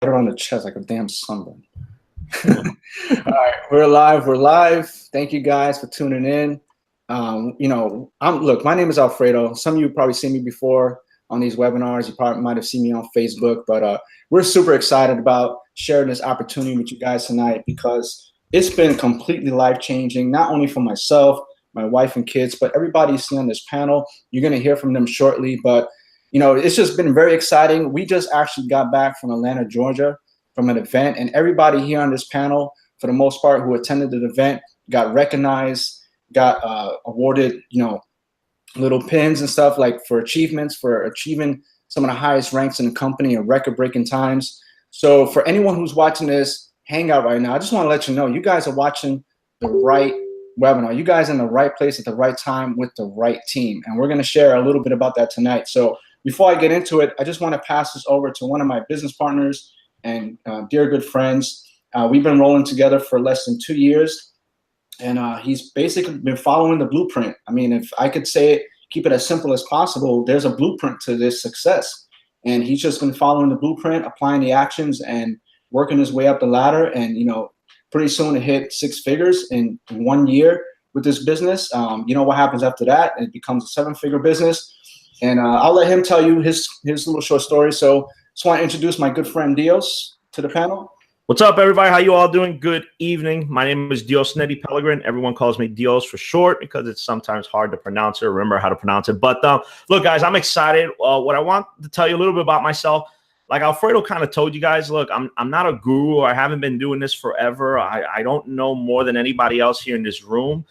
her on the chest like a damn sunburn. All right, we're live. We're live. Thank you guys for tuning in. Look, my name is Alfredo. Some of you probably seen me before on these webinars. You probably might have seen me on Facebook, but we're super excited about sharing this opportunity with you guys tonight because it's been completely life-changing, not only for myself, my wife and kids, but everybody you see on this panel. You're going to hear from them shortly, but it's just been very exciting. We just actually got back from Atlanta, Georgia, from an event, and everybody here on this panel, for the most part, who attended the event, got recognized, got awarded, little pins and stuff like for achievements, for achieving some of the highest ranks in the company and record-breaking times. So for anyone who's watching this hangout right now, I just want to let you know, you guys are watching the right webinar. You guys are in the right place at the right time with the right team, and we're going to share a little bit about that tonight. So before I get into it, I just want to pass this over to one of my business partners and dear good friends. We've been rolling together for less than 2 years, and he's basically been following the blueprint. I mean, if I could say it, keep it as simple as possible, there's a blueprint to this success. And he's just been following the blueprint, applying the actions, and working his way up the ladder. And, pretty soon to hit 6 figures in 1 year with this business. What happens after that? It becomes a 7-figure business. And I'll let him tell you his little short story. So just want to introduce my good friend Dios to the panel. What's up, everybody? How you all doing? Good evening. My name is Dios Nedi Pellegrin. Everyone calls me Dios for short because it's sometimes hard to pronounce it or remember how to pronounce it. But look, guys, I'm excited. What I want to tell you a little bit about myself, like Alfredo kind of told you guys, look, I'm not a guru. I haven't been doing this forever. I don't know more than anybody else here in this room.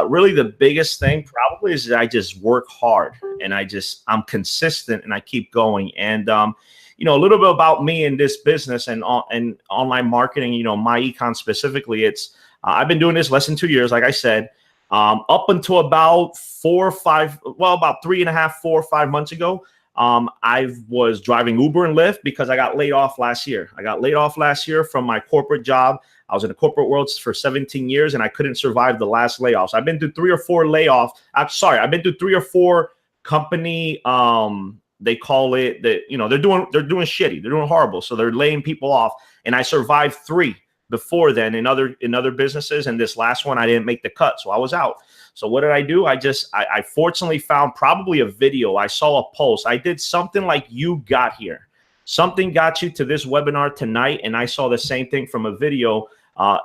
Really, the biggest thing probably is that I just work hard and I'm consistent and I keep going. And a little bit about me in this business and online marketing, my econ specifically, it's I've been doing this less than 2 years, like I said, up until about 3.5, 4 or 5 months ago. I was driving Uber and Lyft because I got laid off last year. I got laid off last year from my corporate job. I was in the corporate world for 17 years and I couldn't survive the last layoffs. I've been through 3 or 4 layoffs. I've been through 3 or 4 company, they call it that, they're doing shitty. They're doing horrible. So they're laying people off. And I survived 3 before then in other businesses. And this last one, I didn't make the cut. So I was out. So what did I do? I fortunately found probably a video. I saw a post. I did something like you got here. Something got you to this webinar tonight. And I saw the same thing from a video.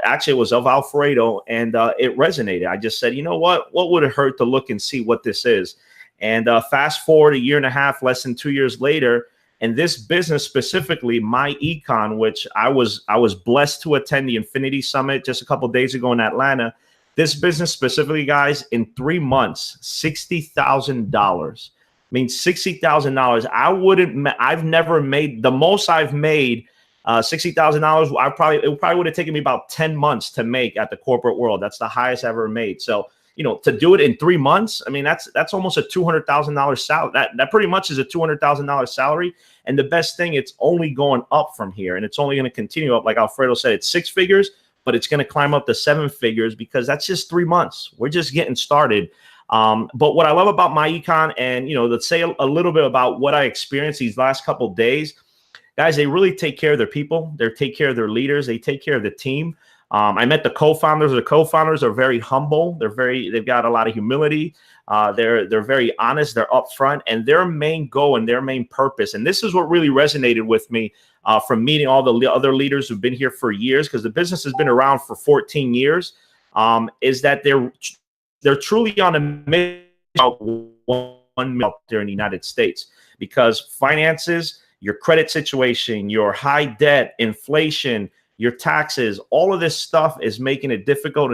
Actually, it was of Alfredo, and it resonated. I just said, you know what would it hurt to look and see what this is? And fast forward 1.5 years, less than 2 years later, and this business specifically, my econ, which I was blessed to attend the Infinity Summit just a couple of days ago in Atlanta. This business specifically, guys, in 3 months, $60,000. I mean, $60,000. I've never made the most I've made. $60,000. It probably would have taken me about 10 months to make at the corporate world. That's the highest I ever made. So, to do it in 3 months, I mean, that's almost a $200,000 salary. That pretty much is a $200,000 salary. And the best thing, it's only going up from here, and it's only going to continue up. Like Alfredo said, it's 6 figures, but it's going to climb up to 7 figures because that's just 3 months. We're just getting started. But what I love about my econ, and let's say a little bit about what I experienced these last couple of days. Guys, they really take care of their people. They take care of their leaders. They take care of the team. I met the co-founders. The co-founders are very humble. They've got a lot of humility. They're very honest. They're upfront, and their main goal and their main purpose. And this is what really resonated with me from meeting all the other leaders who've been here for years, because the business has been around for 14 years. Is that they're truly on a mission out 1 million out there in the United States, because finances, your credit situation, your high debt, inflation, your taxes, all of this stuff is making it difficult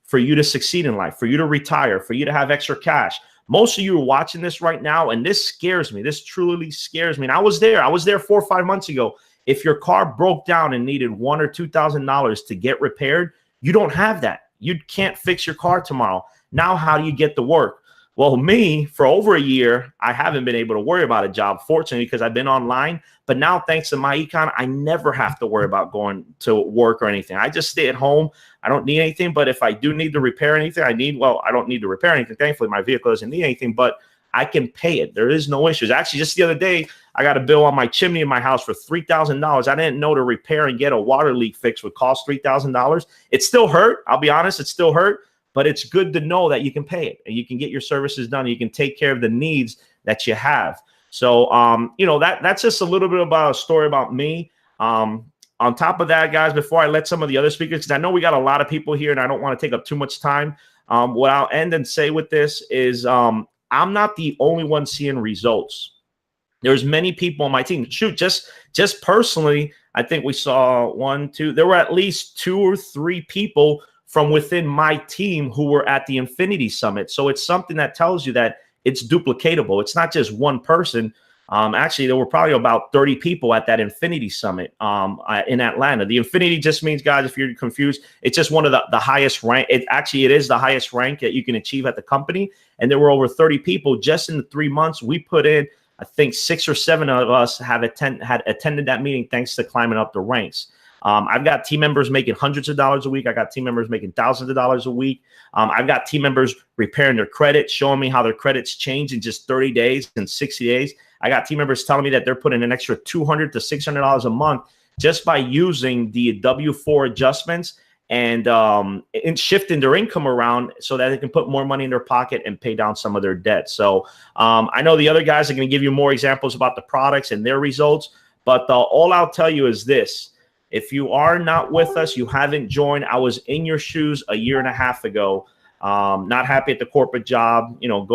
for you to succeed in life, for you to retire, for you to have extra cash. Most of you are watching this right now, and this scares me. This truly scares me. And I was there 4 or 5 months ago. If your car broke down and needed $1,000 or $2,000 to get repaired, you don't have that. You can't fix your car tomorrow. Now, how do you get to work? Well, me, for over a year, I haven't been able to worry about a job, fortunately, because I've been online. But now, thanks to my econ, I never have to worry about going to work or anything. I just stay at home. I don't need anything. But if I do need to repair anything, I don't need to repair anything. Thankfully, my vehicle doesn't need anything. But I can pay it. There is no issues. Actually, just the other day, I got a bill on my chimney in my house for $3,000. I didn't know to repair and get a water leak fixed would cost $3,000. It still hurt. I'll be honest, it still hurt, but it's good to know that you can pay it and you can get your services done. And you can take care of the needs that you have. So, you know, that's just a little bit about a story about me. On top of that, guys, before I let some of the other speakers, because I know we got a lot of people here and I don't want to take up too much time. What I'll end and say with this is I'm not the only one seeing results. There's many people on my team. Shoot, just personally, I think we saw there were at least 2 or 3 people from within my team who were at the Infinity Summit. So it's something that tells you that it's duplicatable. It's not just one person. Actually, there were probably about 30 people at that Infinity Summit in Atlanta. The Infinity just means, guys, if you're confused, it's just one of the highest rank. It is the highest rank that you can achieve at the company. And there were over 30 people just in the 3 months. We put in, I think 6 or 7 of us had attended that meeting thanks to climbing up the ranks. I've got team members making hundreds of dollars a week. I got team members making thousands of dollars a week. I've got team members repairing their credit, showing me how their credits change in just 30 days and 60 days. I got team members telling me that they're putting an extra $200 to $600 a month just by using the W-4 adjustments and shifting their income around so that they can put more money in their pocket and pay down some of their debt. So I know the other guys are going to give you more examples about the products and their results, but all I'll tell you is this. If you are not with us, you haven't joined. I was in your shoes a year and a half ago, not happy at the corporate job, you know,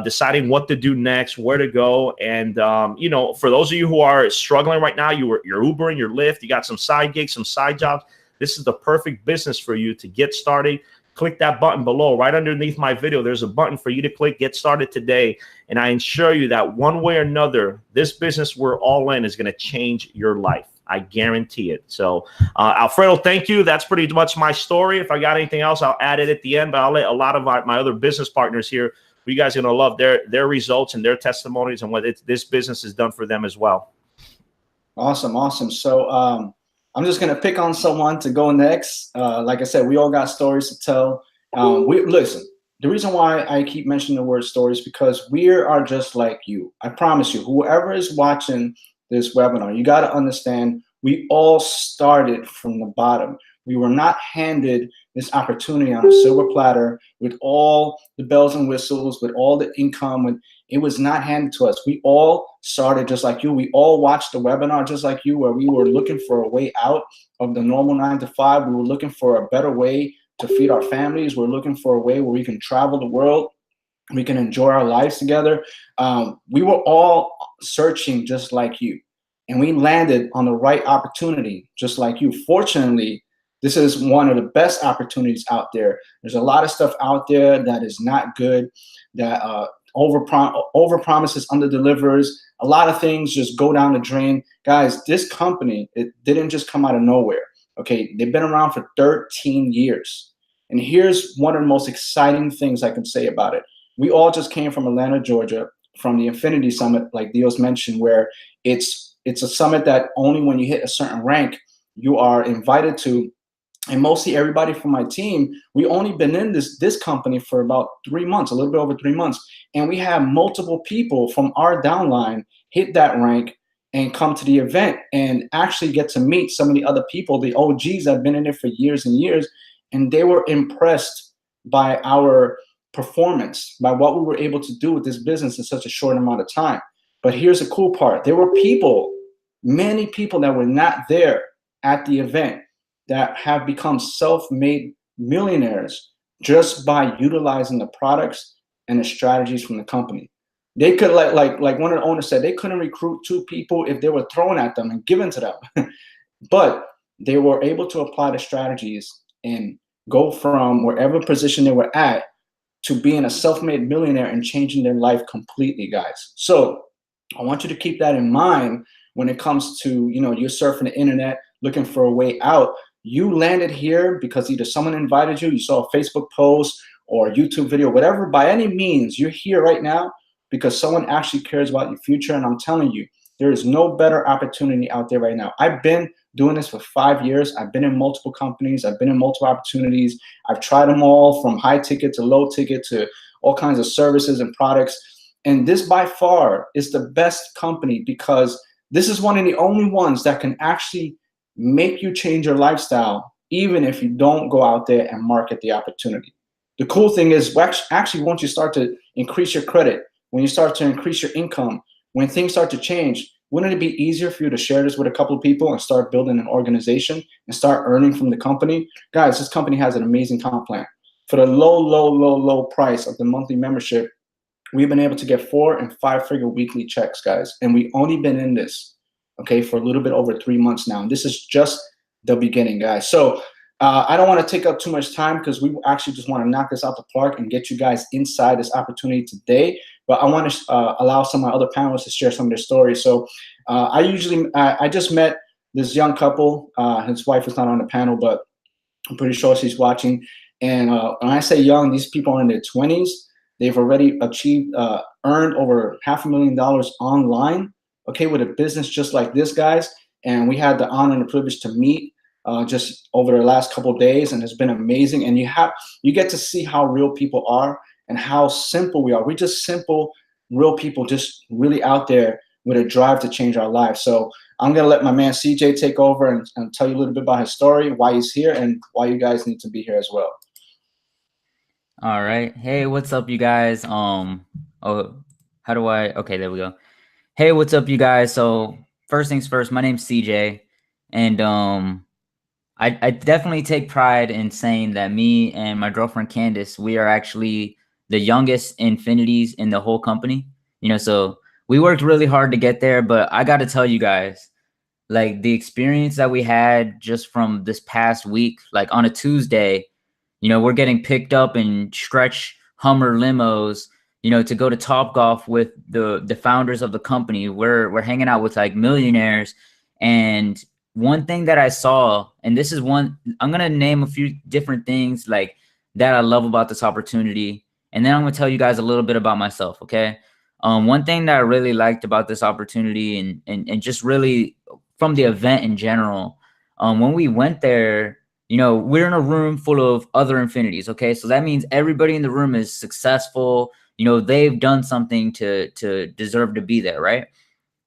deciding what to do next, where to go. And, you know, for those of you who are struggling right now, you're Ubering, you're Lyft, you got some side gigs, some side jobs. This is the perfect business for you to get started. Click that button below. Right underneath my video, there's a button for you to click, get started today. And I assure you that one way or another, this business we're all in is going to change your life. I guarantee it. So, Alfredo, thank you. That's pretty much my story. If I got anything else, I'll add it at the end. But I'll let a lot of my other business partners here, you guys are going to love their results and their testimonies and what this business has done for them as well. Awesome. So I'm just going to pick on someone to go next. Like I said, we all got stories to tell. Listen, the reason why I keep mentioning the word stories because we are just like you. I promise you, whoever is watching this webinar, you got to understand we all started from the bottom. We were not handed this opportunity on a silver platter with all the bells and whistles, with all the income. It was not handed to us. We all started just like you. We all watched the webinar just like you, where we were looking for a way out of the normal 9 to 5. We were looking for a better way to feed our families. We're looking for a way where we can travel the world. We can enjoy our lives together. We were all searching just like you. And we landed on the right opportunity just like you. Fortunately, this is one of the best opportunities out there. There's a lot of stuff out there that is not good, that overpromises, underdelivers. A lot of things just go down the drain. Guys, this company, it didn't just come out of nowhere. Okay, they've been around for 13 years. And here's one of the most exciting things I can say about it. We all just came from Atlanta, Georgia, from the Infinity Summit, like Dios mentioned, where it's a summit that only when you hit a certain rank, you are invited to. And mostly everybody from my team, we only been in this company for about 3 months, a little bit over 3 months. And we have multiple people from our downline hit that rank and come to the event and actually get to meet some of the other people, the OGs that have been in it for years and years. And they were impressed by our performance, by what we were able to do with this business in such a short amount of time. But here's the cool part. There were people, many people that were not there at the event that have become self-made millionaires just by utilizing the products and the strategies from the company. They could, like one of the owners said, they couldn't recruit 2 people if they were thrown at them and given to them. But they were able to apply the strategies and go from wherever position they were at to being a self-made millionaire and changing their life completely, guys. So I want you to keep that in mind when it comes to, you're surfing the internet looking for a way out. You landed here because either someone invited you, you saw a Facebook post or a YouTube video, whatever. By any means, you're here right now because someone actually cares about your future. And I'm telling you, there is no better opportunity out there right now. I've been doing this for 5 years. I've been in multiple companies. I've been in multiple opportunities. I've tried them all, from high ticket to low ticket to all kinds of services and products. And this by far is the best company because this is one of the only ones that can actually make you change your lifestyle, even if you don't go out there and market the opportunity. The cool thing is actually once you start to increase your credit, when you start to increase your income, when things start to change, wouldn't it be easier for you to share this with a couple of people and start building an organization and start earning from the company? Guys, this company has an amazing comp plan. For the low price of the monthly membership, we've been able to get 4 and 5-figure weekly checks, guys. And we've only been in this, okay, for a little bit over 3 months now. And this is just the beginning, guys. So I don't want to take up too much time because we actually just want to knock this out the park and get you guys inside this opportunity today. But I want to allow some of my other panelists to share some of their stories. So I just met this young couple. His wife is not on the panel, but I'm pretty sure she's watching. And when I say young, these people are in their 20s. They've already earned over $500,000 online, okay, with a business just like this, guys. And we had the honor and the privilege to meet just over the last couple of days, and it's been amazing. And you get to see how real people are and how simple we are. We're just simple, real people, just really out there with a drive to change our lives. So I'm gonna let my man CJ take over and tell you a little bit about his story, why he's here, and why you guys need to be here as well. All right. Hey, what's up, you guys? Oh, how do I? Okay, there we go. Hey, what's up, you guys? So first things first, my name's CJ, and I definitely take pride in saying that me and my girlfriend Candace, we are actually the youngest infinities in the whole company. So we worked really hard to get there, but I got to tell you guys, like the experience that we had just from this past week, like on a Tuesday, we're getting picked up in stretch Hummer limos, to go to Topgolf with the founders of the company. We're hanging out with like millionaires. And one thing that I saw, and this is one, I'm going to name a few different things like that I love about this opportunity. And then I'm going to tell you guys a little bit about myself. Okay. One thing that I really liked about this opportunity and just really from the event in general, when we went there, we're in a room full of other infinities. Okay. So that means everybody in the room is successful. They've done something to deserve to be there. Right.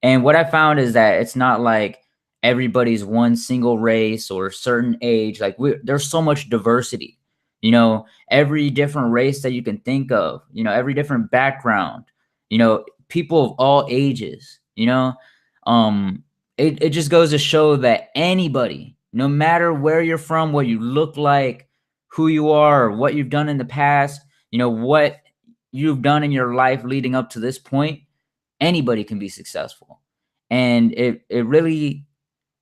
And what I found is that it's not like everybody's one single race or certain age. Like there's so much diversity, every different race that you can think of, every different background, people of all ages, it just goes to show that anybody, no matter where you're from, what you look like, who you are, or what you've done in the past, what you've done in your life leading up to this point, anybody can be successful. And it really,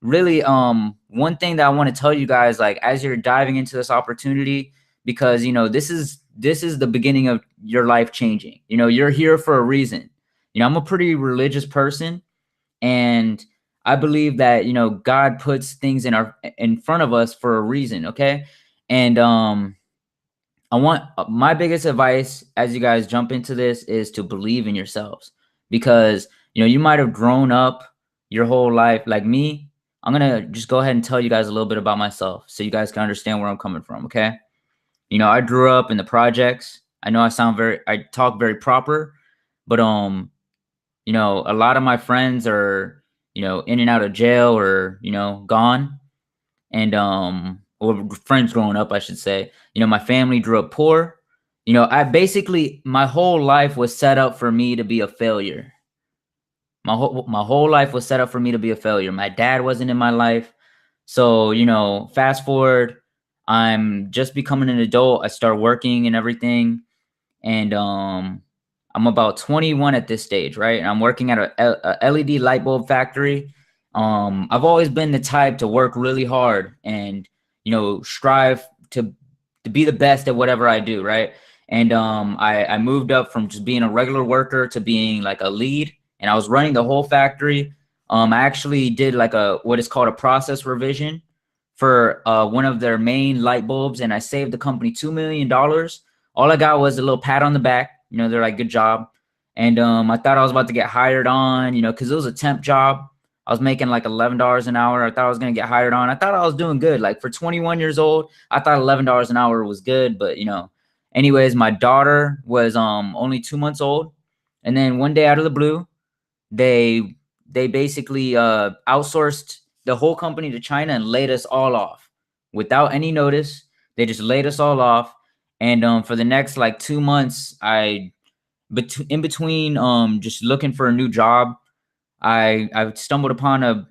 one thing that I want to tell you guys, like as you're diving into this opportunity, because this is the beginning of your life changing. You're here for a reason. I'm a pretty religious person, and I believe that God puts things in front of us for a reason. Okay. And I want my biggest advice as you guys jump into this is to believe in yourselves, because you might have grown up your whole life like me. I'm gonna just go ahead and tell you guys a little bit about myself so you guys can understand where I'm coming from. Okay. I grew up in the projects. I know I talk very proper, but a lot of my friends are in and out of jail or gone. And or friends growing up, I should say. My family grew up poor. I basically, my whole life was set up for me to be a failure. My whole life was set up for me to be a failure. My dad wasn't in my life. So, fast forward, I'm just becoming an adult. I start working and everything. And I'm about 21 at this stage, right? And I'm working at a LED light bulb factory. I've always been the type to work really hard and, strive to be the best at whatever I do, right? And I moved up from just being a regular worker to being like a lead, and I was running the whole factory. I actually did like what is called a process revision for one of their main light bulbs, and I saved the company $2 million. All I got was a little pat on the back. They're like, good job. And I thought I was about to get hired on, because it was a temp job. I was making like $11 an hour. I thought I was going to get hired on. I thought I was doing good. Like for 21 years old, I thought $11 an hour was good. But, anyways, my daughter was only 2 months old. And then one day out of the blue, they basically outsourced the whole company to China and laid us all off without any notice. They just laid us all off. And for the next like 2 months, in between just looking for a new job, I stumbled upon a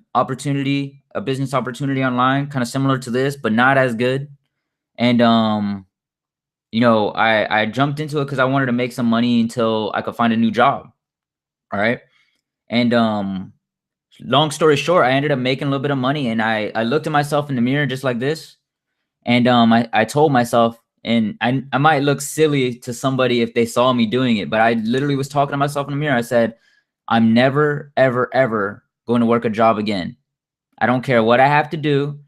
business opportunity online, kind of similar to this, but not as good. And I jumped into it because I wanted to make some money until I could find a new job. All right. And long story short, I ended up making a little bit of money, and I looked at myself in the mirror just like this. And I told myself, and I might look silly to somebody if they saw me doing it, but I literally was talking to myself in the mirror. I said, I'm never, ever, ever going to work a job again. I don't care what I have to do.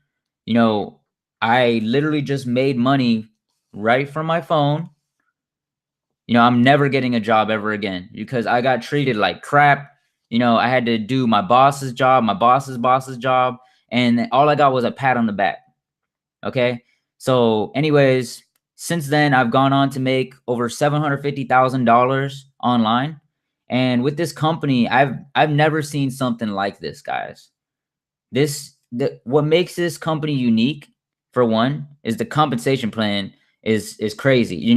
I literally just made money right from my phone. I'm never getting a job ever again because I got treated like crap. I had to do my boss's job, my boss's boss's job, and all I got was a pat on the back. Okay. So anyways, since then I've gone on to make over $750,000 online. And with this company, I've never seen something like this, guys. What makes this company unique, for one, is the compensation plan is crazy.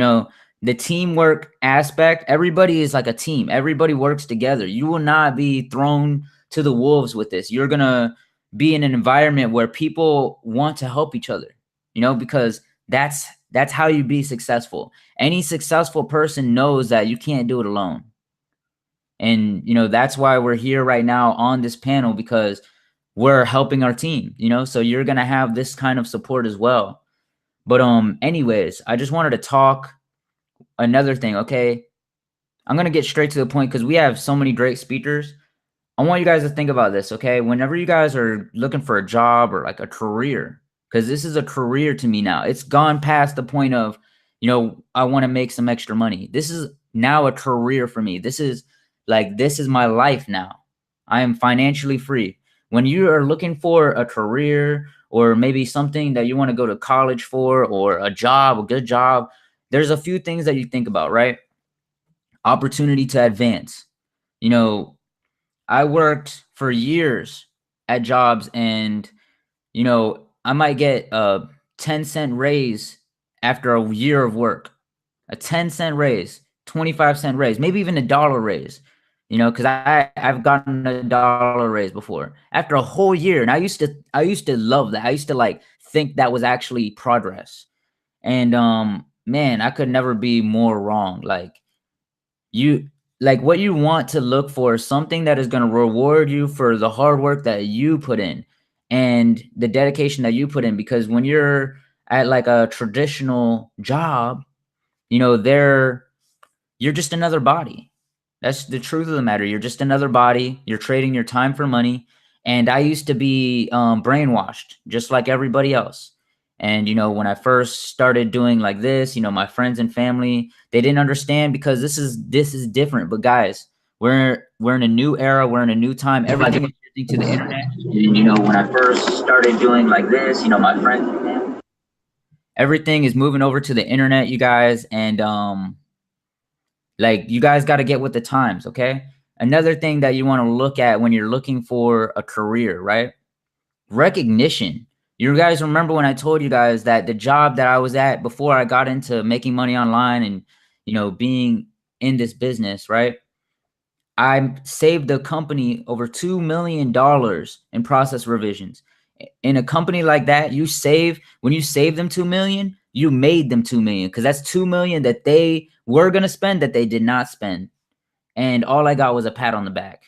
The teamwork aspect, everybody is like a team. Everybody works together. You will not be thrown to the wolves with this. You're going to be in an environment where people want to help each other, because that's how you be successful. Any successful person knows that you can't do it alone. And, that's why we're here right now on this panel, because we're helping our team, so you're going to have this kind of support as well. But anyways, I just wanted to talk another thing. Okay. I'm going to get straight to the point because we have so many great speakers. I want you guys to think about this. Okay. Whenever you guys are looking for a job or like a career, because this is a career to me now, it's gone past the point of, I want to make some extra money. This is now a career for me. This is my life now. I am financially free. When you are looking for a career or maybe something that you want to go to college for, or a good job, there's a few things that you think about, right? Opportunity to advance. I worked for years at jobs, and, I might get a 10-cent raise after a year of work, a 10-cent raise, 25-cent raise, maybe even $1 raise, because I've gotten a $1 raise before after a whole year. And I used to love that. I used to think that was actually progress. And, man, I could never be more wrong. What you want to look for is something that is going to reward you for the hard work that you put in and the dedication that you put in. Because when you're at like a traditional job, you're just another body. That's the truth of the matter. You're just another body. You're trading your time for money. And I used to be brainwashed just like everybody else. And, when I first started doing like this, my friends and family, they didn't understand because this is different. But guys, we're in a new era. We're in a new time. Everything is shifting to the internet. And, when I first started doing like this, my friends and family, everything is moving over to the internet, you guys. And, you guys got to get with the times. Okay. Another thing that you want to look at when you're looking for a career, right? Recognition. You guys remember when I told you guys that the job that I was at before I got into making money online and, being in this business, right? I saved the company over $2 million in process revisions. In a company like that, when you save them $2 million, you made them $2 million, because that's $2 million that they were going to spend that they did not spend. And all I got was a pat on the back.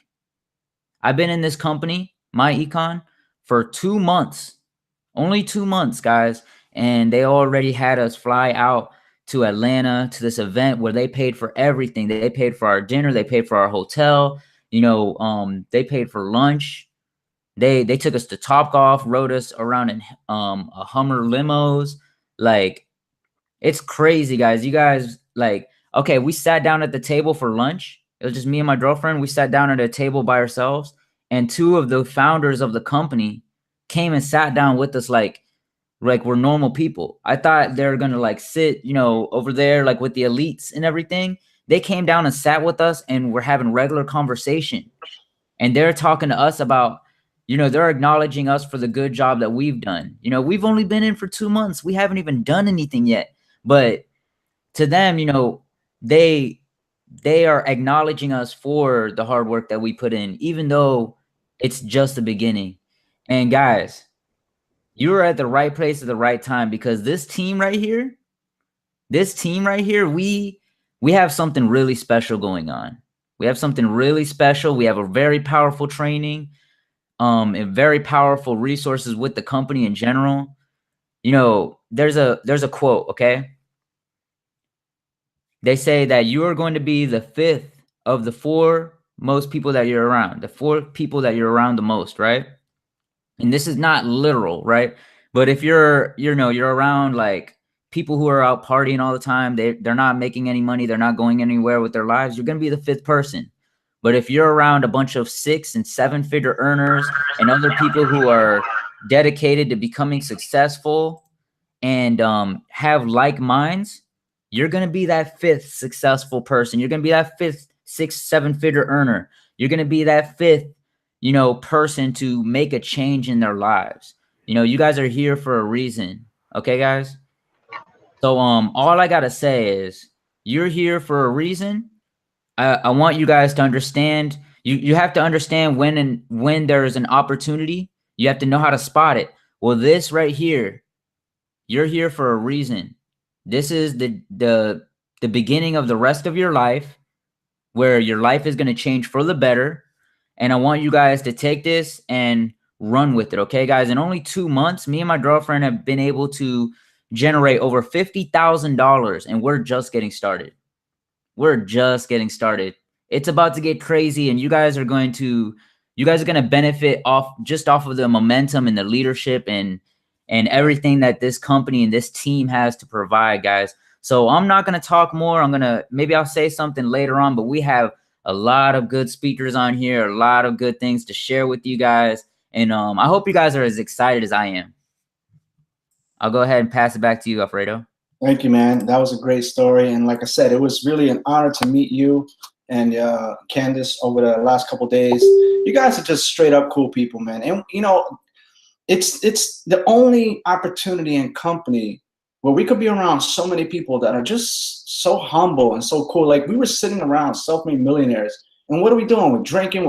I've been in this company, My Econ, for 2 months. Only 2 months, guys. And they already had us fly out to Atlanta to this event where they paid for everything. They paid for our dinner. They paid for our hotel. They paid for lunch. They took us to Topgolf, rode us around in a Hummer limos. It's crazy, guys. You guys, okay, we sat down at the table for lunch. It was just me and my girlfriend. We sat down at a table by ourselves, and 2 of the founders of the company came and sat down with us like we're normal people. I thought they were gonna sit, over there with the elites and everything. They came down and sat with us, and we're having regular conversation. And they're talking to us about, you know, they're acknowledging us for the good job that we've done. You know, we've only been in for 2 months. We haven't even done anything yet. But to them, you know, they are acknowledging us for the hard work that we put in, even though it's just the beginning. And guys, you're at the right place at the right time, because this team right here, we have something really special going on. We have something really special. We have a very powerful training, and very powerful resources with the company in general. You know, there's a quote, okay? They say that you are going to be the 5th of the 4 most people that you're around, the 4 people that you're around the most, right? And this is not literal, right? But if you're around like people who are out partying all the time, they're not making any money, they're not going anywhere with their lives, you're going to be the 5th person. But if you're around a bunch of 6- and 7-figure earners and other people who are dedicated to becoming successful and have like minds, you're going to be that 5th successful person. You're going to be that 5th 6-, 7-figure earner. You're going to be that 5th, you know, person to make a change in their lives. You know, you guys are here for a reason. Okay, guys? So all I got to say is you're here for a reason. I want you guys to understand. You have to understand when there is an opportunity. You have to know how to spot it. Well, this right here, you're here for a reason. This is the beginning of the rest of your life, where your life is going to change for the better. And I want you guys to take this and run with it. Okay, guys? In only 2 months, me and my girlfriend have been able to generate over $50,000, and we're just getting started. We're just getting started. It's about to get crazy, and you guys are going to benefit off of the momentum and the leadership and everything that this company and this team has to provide, guys. So I'm not going to talk more. Maybe I'll say something later on, but we have a lot of good speakers on here, a lot of good things to share with you guys. And I hope you guys are as excited as I am. I'll go ahead and pass it back to you, Alfredo. Thank you, man. That was a great story. And like I said, it was really an honor to meet you and Candace over the last couple of days. You guys are just straight up cool people, man. And, you know, it's the only opportunity and company where we could be around so many people that are just so humble and so cool. Like, we were sitting around self-made millionaires, and what are we doing? We're drinking,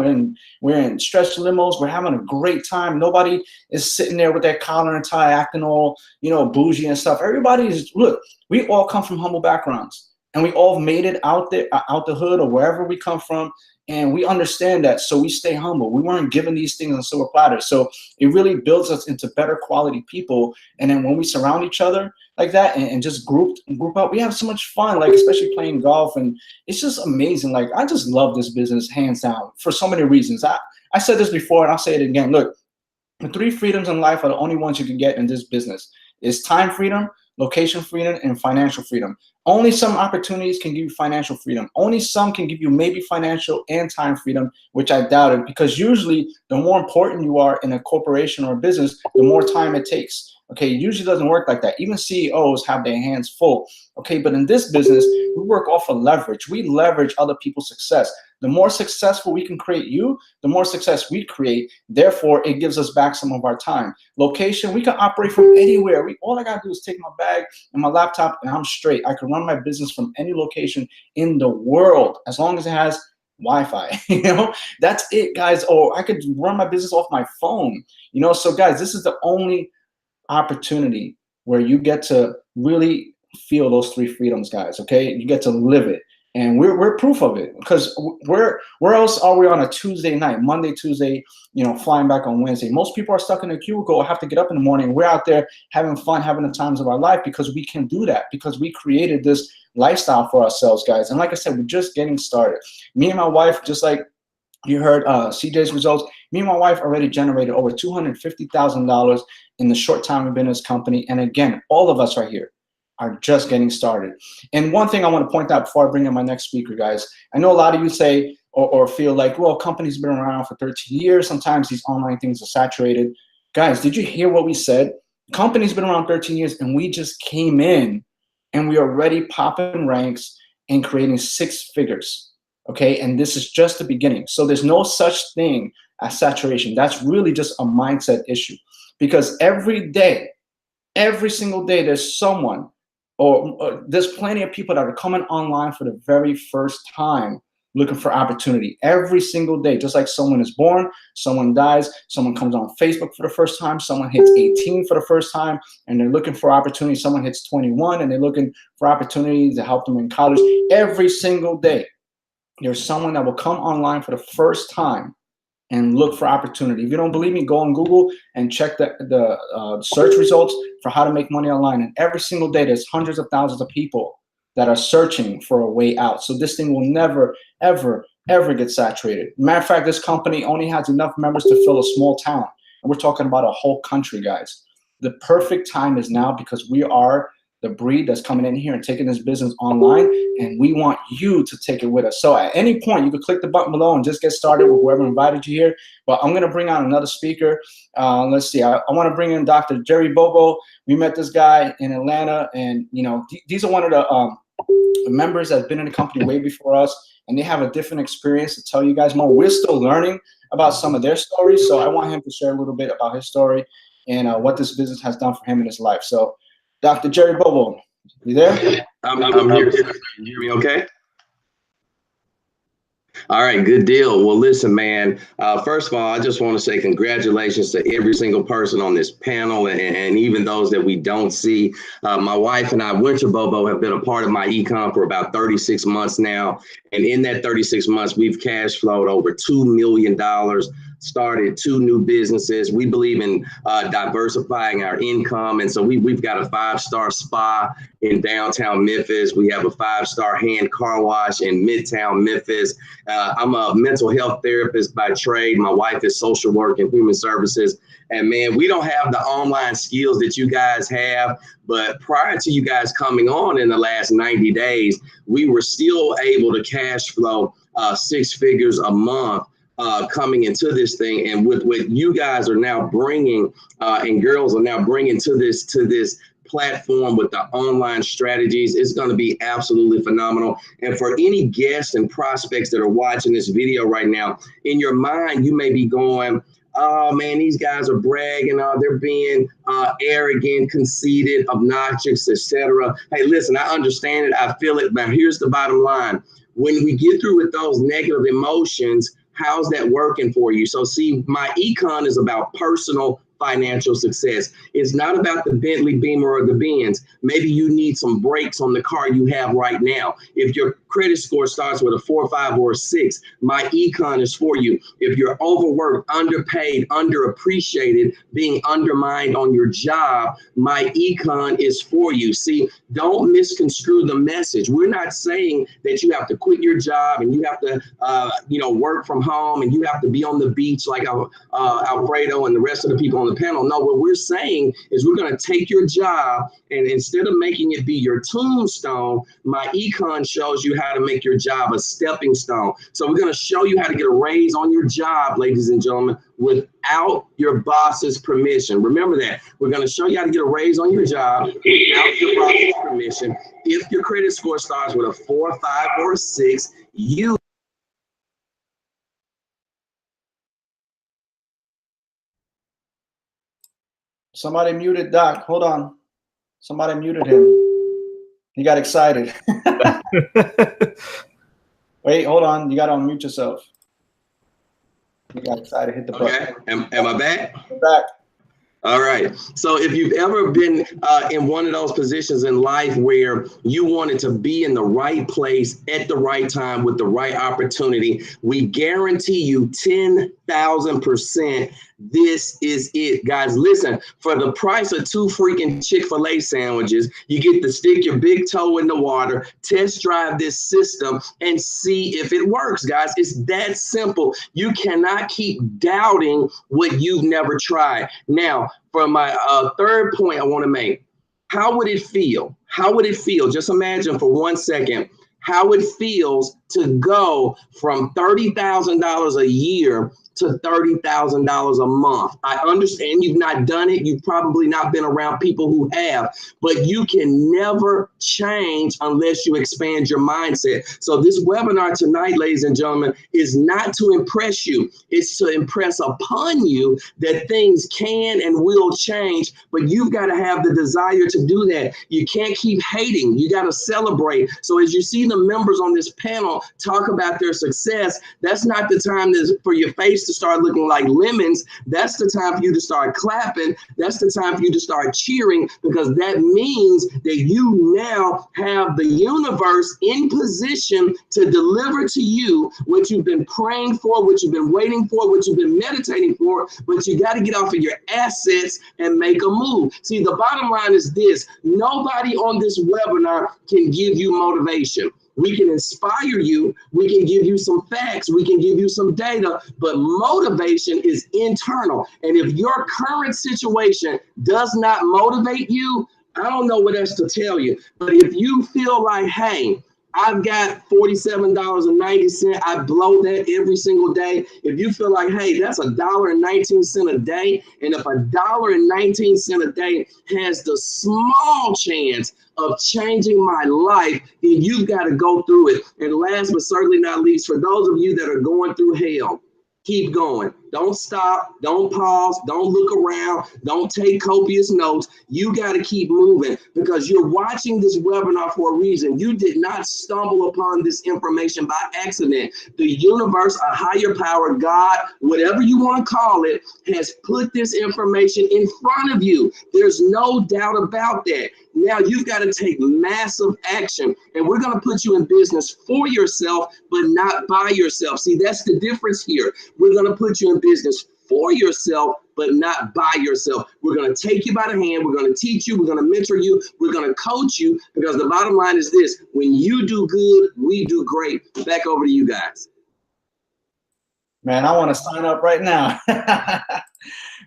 we're in stretch limos, we're having a great time. Nobody is sitting there with their collar and tie acting all, you know, bougie and stuff. Everybody is, look, we all come from humble backgrounds, and we all made it out there, out the hood or wherever we come from. And we understand that, so we stay humble. We weren't given these things on silver platters. So it really builds us into better quality people. And then when we surround each other like that and just group up, we have so much fun, like especially playing golf. And it's just amazing. Like, I just love this business hands down for so many reasons. I said this before, and I'll say it again. Look, the 3 freedoms in life are the only ones you can get in this business. It's time freedom, location freedom, and financial freedom. Only some opportunities can give you financial freedom. Only some can give you maybe financial and time freedom, which I doubted, because usually the more important you are in a corporation or a business, the more time it takes. Okay, it usually doesn't work like that. Even CEOs have their hands full. Okay, but in this business, we work off of leverage. We leverage other people's success. The more successful we can create you, the more success we create. Therefore, it gives us back some of our time. Location, we can operate from anywhere. All I gotta do is take my bag and my laptop, and I'm straight. I can run my business from any location in the world, as long as it has Wi-Fi. You know, that's it, guys. Or I could run my business off my phone. You know, so guys, this is the only opportunity where you get to really feel those 3 freedoms, guys. Okay, you get to live it, and we're proof of it. Because where else are we on a Tuesday night, Monday, Tuesday, you know, flying back on Wednesday? Most people are stuck in a cubicle, have to get up in the morning. We're out there having fun, having the times of our life, because we can do that, because we created this lifestyle for ourselves, guys. And like I said, we're just getting started. Me and my wife, just like you heard CJ's results, me and my wife already generated over $250,000 in the short time we've been in this company. And again, all of us right here are just getting started. And one thing I want to point out before I bring in my next speaker, guys, I know a lot of you say or feel like, well, companies been around for 13 years. Sometimes these online things are saturated. Guys, did you hear what we said? Companies been around 13 years, and we just came in, and we are already popping ranks. and creating 6 figures. Okay, and this is just the beginning. So there's no such thing as saturation. That's really just a mindset issue, because every day, every single day, there's someone or there's plenty of people that are coming online for the very first time looking for opportunity every single day. Just like someone is born, someone dies, someone comes on Facebook for the first time, someone hits 18 for the first time and they're looking for opportunity, someone hits 21 and they're looking for opportunities to help them in college. Every single day there's someone that will come online for the first time and look for opportunity. If you don't believe me, go on Google and check the search results for how to make money online. And every single day, there's hundreds of thousands of people that are searching for a way out. So this thing will never, ever, ever get saturated. Matter of fact, this company only has enough members to fill a small town. And we're talking about a whole country, guys. The perfect time is now, because we are the breed that's coming in here and taking this business online, and we want you to take it with us. So at any point, you can click the button below and just get started with whoever invited you here. But I'm gonna bring on another speaker. Let's see, I wanna bring in Dr. Jerry Bobo. We met this guy in Atlanta, and you know, these are one of the members that have been in the company way before us, and they have a different experience to tell you guys more. We're still learning about some of their stories, so I want him to share a little bit about his story and what this business has done for him in his life. So Dr. Jerry Bobo, you there? I'm here. Can you hear me okay? All right, good deal. Well, listen, man, first of all, I just want to say congratulations to every single person on this panel, and even those that we don't see. My wife and I, Winter Bobo, have been a part of my econ for about 36 months now. And in that 36 months, we've cash flowed over $2 million, started 2 new businesses. We believe in diversifying our income. And so we've got a 5-star spa in downtown Memphis. We have a 5-star hand car wash in Midtown Memphis. I'm a mental health therapist by trade. My wife is social work and human services. And man, we don't have the online skills that you guys have, but prior to you guys coming on in the last 90 days, we were still able to cash flow 6 figures a month coming into this thing. And with what you guys are now bringing and girls are now bringing to this platform with the online strategies, it's going to be absolutely phenomenal. And for any guests and prospects that are watching this video right now, in your mind, you may be going, oh man, these guys are bragging, they're being arrogant, conceited, obnoxious, etc. Hey, listen, I understand it, I feel it, but here's the bottom line. When we get through with those negative emotions, how's that working for you? So see, my econ is about personal financial success. It's not about the Bentley, Beamer, or the Benz. Maybe you need some brakes on the car you have right now. If your credit score starts with a 4, 5, or a 6, my econ is for you. If you're overworked, underpaid, underappreciated, being undermined on your job, my econ is for you. See, don't misconstrue the message. We're not saying that you have to quit your job and you have to, work from home and you have to be on the beach like Alfredo and the rest of the people on the panel. No, what we're saying is we're going to take your job, and instead of making it be your tombstone, my econ shows you how to make your job a stepping stone. So we're going to show you how to get a raise on your job, ladies and gentlemen, without your boss's permission. Remember that. We're going to show you how to get a raise on your job without your boss's permission. If your credit score starts with a 4, 5, or a 6, you Somebody muted Doc. Hold on. Somebody muted him. He got excited. Wait, hold on. You got to unmute yourself. You got excited. Hit the button. Okay. Am I back? You're back. All right. So if you've ever been in one of those positions in life where you wanted to be in the right place at the right time with the right opportunity, we guarantee you 10,000%. This is it, guys. Listen, for the price of 2 freaking Chick-fil-A sandwiches, you get to stick your big toe in the water, test drive this system, and see if it works, guys. It's that simple. You cannot keep doubting what you've never tried. Now, for my third point I want to make, how would it feel? How would it feel? Just imagine for 1 second how it feels to go from $30,000 a year to $30,000 a month. I understand you've not done it. You've probably not been around people who have, but you can never change unless you expand your mindset. So this webinar tonight, ladies and gentlemen, is not to impress you. It's to impress upon you that things can and will change, but you've got to have the desire to do that. You can't keep hating. You got to celebrate. So as you see the members on this panel talk about their success, that's not the time for your face to start looking like lemons. That's the time for you to start clapping. That's the time for you to start cheering, because that means that you now have the universe in position to deliver to you what you've been praying for, what you've been waiting for, what you've been meditating for, but you got to get off of your assets and make a move. See, the bottom line is this: nobody on this webinar can give you motivation. We can inspire you, we can give you some facts, we can give you some data, but motivation is internal. And if your current situation does not motivate you, I don't know what else to tell you. But if you feel like, hey, I've got $47.90. I blow that every single day. If you feel like, hey, that's $1.19 a day, and if $1.19 a day has the small chance of changing my life, then you've got to go through it. And last but certainly not least, for those of you that are going through hell, keep going. Don't stop. Don't pause. Don't look around. Don't take copious notes. You got to keep moving, because you're watching this webinar for a reason. You did not stumble upon this information by accident. The universe, a higher power, God, whatever you want to call it, has put this information in front of you. There's no doubt about that. Now you've got to take massive action, and we're going to put you in business for yourself, but not by yourself. See, that's the difference here. We're going to put you in business for yourself, but not by yourself. We're going to take you by the hand. We're going to teach you. We're going to mentor you. We're going to coach you, because the bottom line is this: when you do good, we do great. Back over to you guys. Man, I want to sign up right now.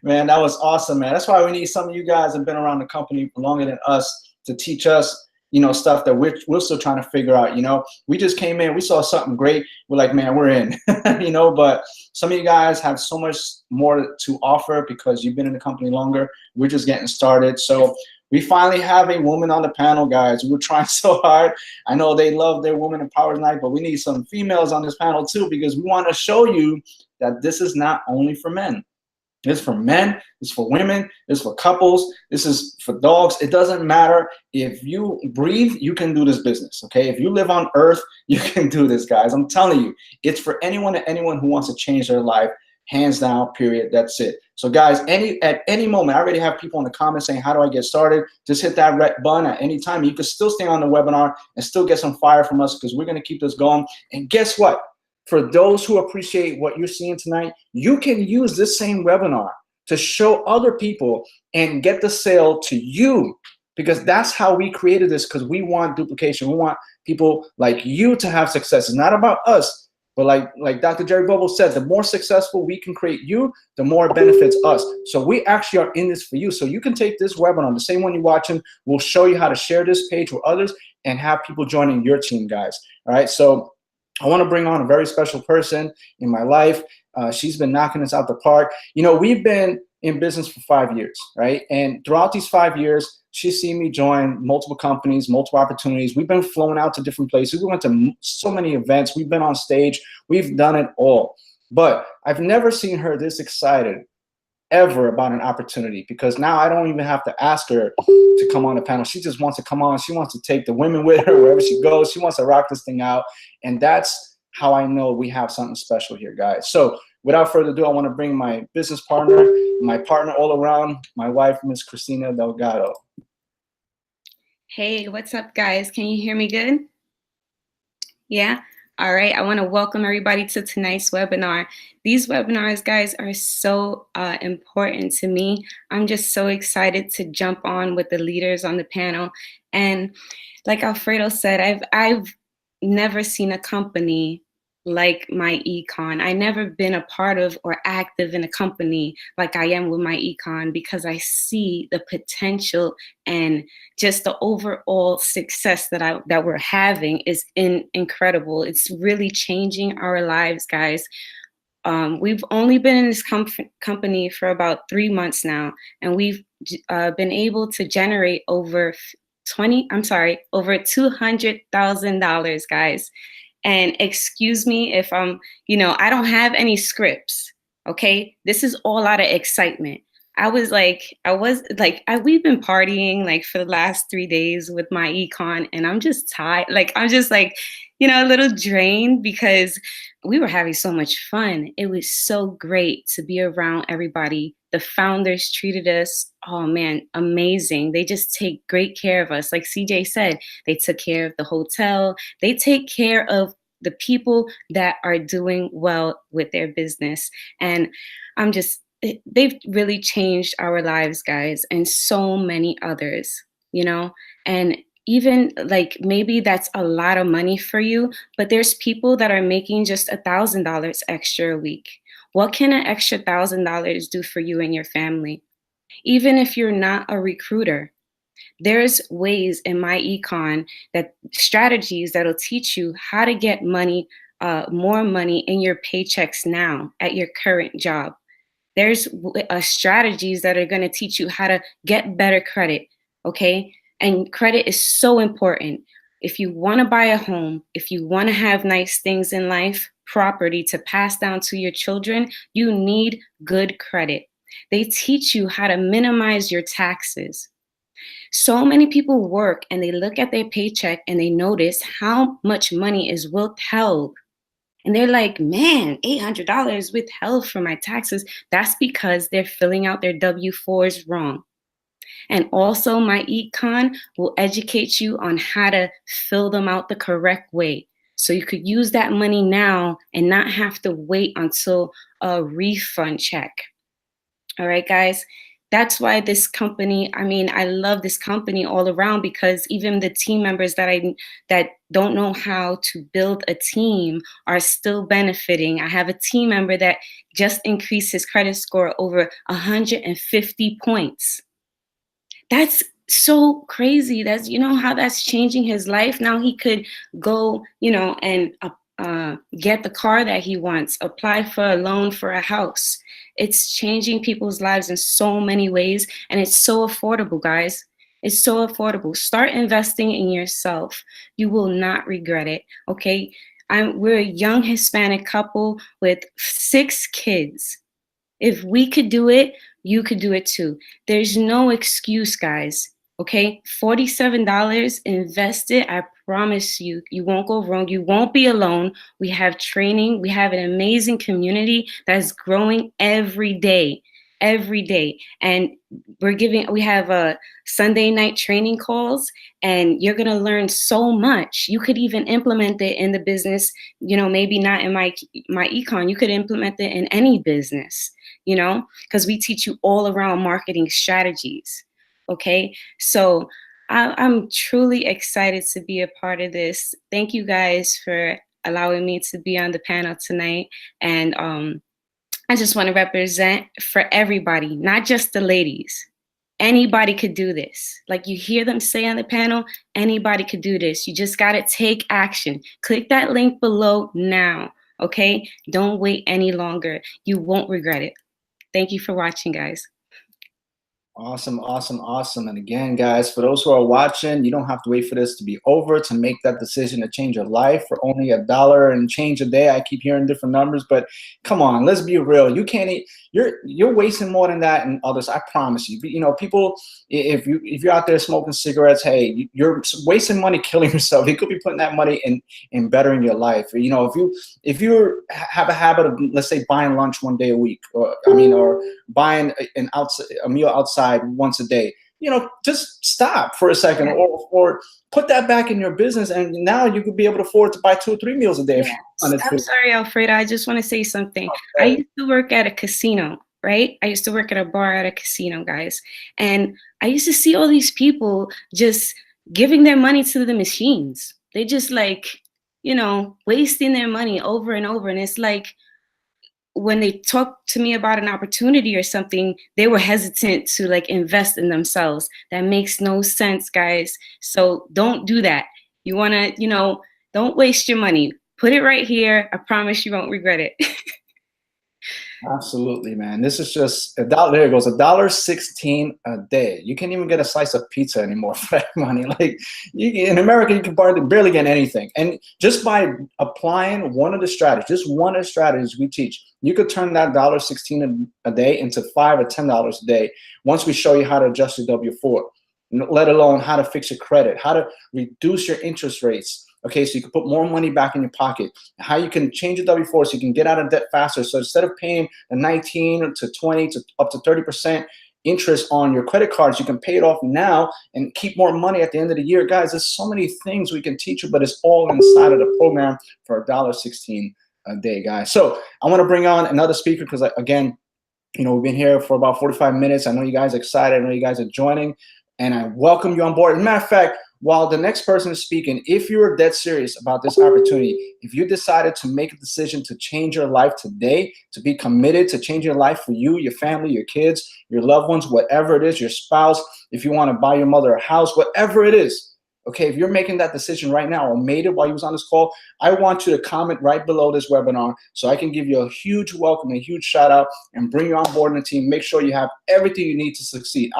Man, that was awesome, man. That's why we need some of you guys that have been around the company for longer than us to teach us, you know, stuff that we're still trying to figure out. You know, we just came in, we saw something great. We're like, man, we're in, you know, but some of you guys have so much more to offer because you've been in the company longer. We're just getting started. So we finally have a woman on the panel, guys. We're trying so hard. I know they love their Women Empowered Night, but we need some females on this panel too, because we want to show you that this is not only for men. It's for men, it's for women, it's for couples, this is for dogs. It doesn't matter. If you breathe, you can do this business, okay? If you live on earth, you can do this, guys. I'm telling you, it's for anyone and anyone who wants to change their life, hands down, period. That's it. So guys, at any moment, I already have people in the comments saying, how do I get started? Just hit that red button at any time. You can still stay on the webinar and still get some fire from us, because we're going to keep this going. And guess what? For those who appreciate what you're seeing tonight, you can use this same webinar to show other people and get the sale to you, because that's how we created this, because we want duplication. We want people like you to have success. It's not about us, but like Dr. Jerry Bobo said, the more successful we can create you, the more it benefits us. So we actually are in this for you. So you can take this webinar, the same one you're watching, we'll show you how to share this page with others and have people joining your team, guys. All right, so I want to bring on a very special person in my life. She's been knocking us out the park. You know, we've been in business for 5 years, right? And throughout these 5 years, she's seen me join multiple companies, multiple opportunities. We've been flown out to different places. We went to so many events. We've been on stage. We've done it all. But I've never seen her this excited ever about an opportunity, because now I don't even have to ask her to come on the panel. She just wants to come on. She wants to take the women with her wherever she goes. She wants to rock this thing out. And that's how I know we have something special here, guys. So without further ado, I want to bring my business partner, my partner all around, my wife, Miss Christina Delgado. Hey, what's up, guys? Can you hear me good? Yeah? All right. I want to welcome everybody to tonight's webinar. These webinars, guys, are so important to me. I'm just so excited to jump on with the leaders on the panel. And like Alfredo said, I've never seen a company like my econ. I never been a part of or active in a company like I am with my econ, because I see the potential and just the overall success that we're having is incredible. It's really changing our lives, guys. We've only been in this company for about 3 months now, and we've been able to generate over $200,000, guys. And excuse me if I don't have any scripts. Okay, this is all out of excitement. We've been partying like for the last 3 days with my econ, and I'm just tired. Like, I'm just like, a little drained because we were having so much fun. It was so great to be around everybody. The founders treated us, oh man, amazing. They just take great care of us. Like CJ said, they took care of the hotel. They take care of the people that are doing well with their business. And they've really changed our lives, guys, and so many others, and even like maybe that's a lot of money for you, but there's people that are making just $1,000 extra a week. What can an extra $1,000 do for you and your family? Even if you're not a recruiter, there's ways in my econ strategies that'll teach you how to get money, more money in your paychecks now at your current job. There's strategies that are going to teach you how to get better credit. Okay. And credit is so important. If you want to buy a home, if you want to have nice things in life, property to pass down to your children, you need good credit. They teach you how to minimize your taxes. So many people work and they look at their paycheck and they notice how much money is withheld. And they're like, man, $800 withheld from my taxes. That's because they're filling out their W-4s wrong. And also my econ will educate you on how to fill them out the correct way. So you could use that money now and not have to wait until a refund check. All right, guys. That's why this company, I love this company all around, because even the team members that don't know how to build a team are still benefiting. I have a team member that just increased his credit score over 150 points. That's so crazy. That's, how that's changing his life. Now he could go, and get the car that he wants, apply for a loan for a house. It's changing people's lives in so many ways, and it's so affordable, guys. It's so affordable. Start investing in yourself. You will not regret it, okay? We're a young Hispanic couple with 6 kids. If we could do it, you could do it too. There's no excuse, guys. Okay, $47, invest it. I promise you, you won't go wrong. You won't be alone. We have training. We have an amazing community that's growing every day. And we have a Sunday night training calls, and you're going to learn so much. You could even implement it in the business, maybe not in my econ. You could implement it in any business, because we teach you all around marketing strategies. Okay, so I'm truly excited to be a part of this. Thank you guys for allowing me to be on the panel tonight. And I just want to represent for everybody, not just the ladies. Anybody could do this. Like you hear them say on the panel, anybody could do this. You just got to take action. Click that link below now. Okay, don't wait any longer. You won't regret it. Thank you for watching, guys. Awesome, awesome, awesome. And again, guys, for those who are watching, you don't have to wait for this to be over to make that decision to change your life for only $1 and change a day. I keep hearing different numbers, but come on, let's be real. You can't, you're wasting more than that and others. I promise you. People, if you're out there smoking cigarettes, hey, you're wasting money killing yourself. You could be putting that money in bettering your life. If you have a habit of, let's say, buying lunch one day a week, or buying a meal outside once a day, just stop for a second, or put that back in your business, and now you could be able to afford to buy 2 or 3 meals a day. Yes. I'm sorry, Alfredo. I just want to say something. Okay. I used to work at a casino, right? I used to work at a bar at a casino, guys. And I used to see all these people just giving their money to the machines. They just wasting their money over and over. And it's like, when they talk to me about an opportunity or something, they were hesitant to invest in themselves. That makes no sense, guys. So don't do that. You want to, don't waste your money. Put it right here. I promise you won't regret it. Absolutely, man. This is just $1. There it goes, $1.16 a day. You can't even get a slice of pizza anymore for that money. Like in America, you can barely get anything. And just by applying one of the strategies, just one of the strategies we teach, you could turn that $1.16 a day into $5 or $10 a day. Once we show you how to adjust your W-4, let alone how to fix your credit, how to reduce your interest rates. Okay, so you can put more money back in your pocket. How you can change your W-4 so you can get out of debt faster. So instead of paying the 19 to 20 to up to 30% interest on your credit cards, you can pay it off now and keep more money at the end of the year. Guys, there's so many things we can teach you, but it's all inside of the program for $1.16 a day, guys. So I want to bring on another speaker because, again, you know, we've been here for about 45 minutes. I know you guys are excited. I know you guys are joining, and I welcome you on board. As a matter of fact, while the next person is speaking, if you're dead serious about this opportunity, if you decided to make a decision to change your life today, to be committed to change your life for you, your family, your kids, your loved ones, whatever it is, your spouse, if you want to buy your mother a house, whatever it is, okay, if you're making that decision right now or made it while you was on this call, I want you to comment right below this webinar so I can give you a huge welcome, a huge shout out, and bring you on board in the team. Make sure you have everything you need to succeed.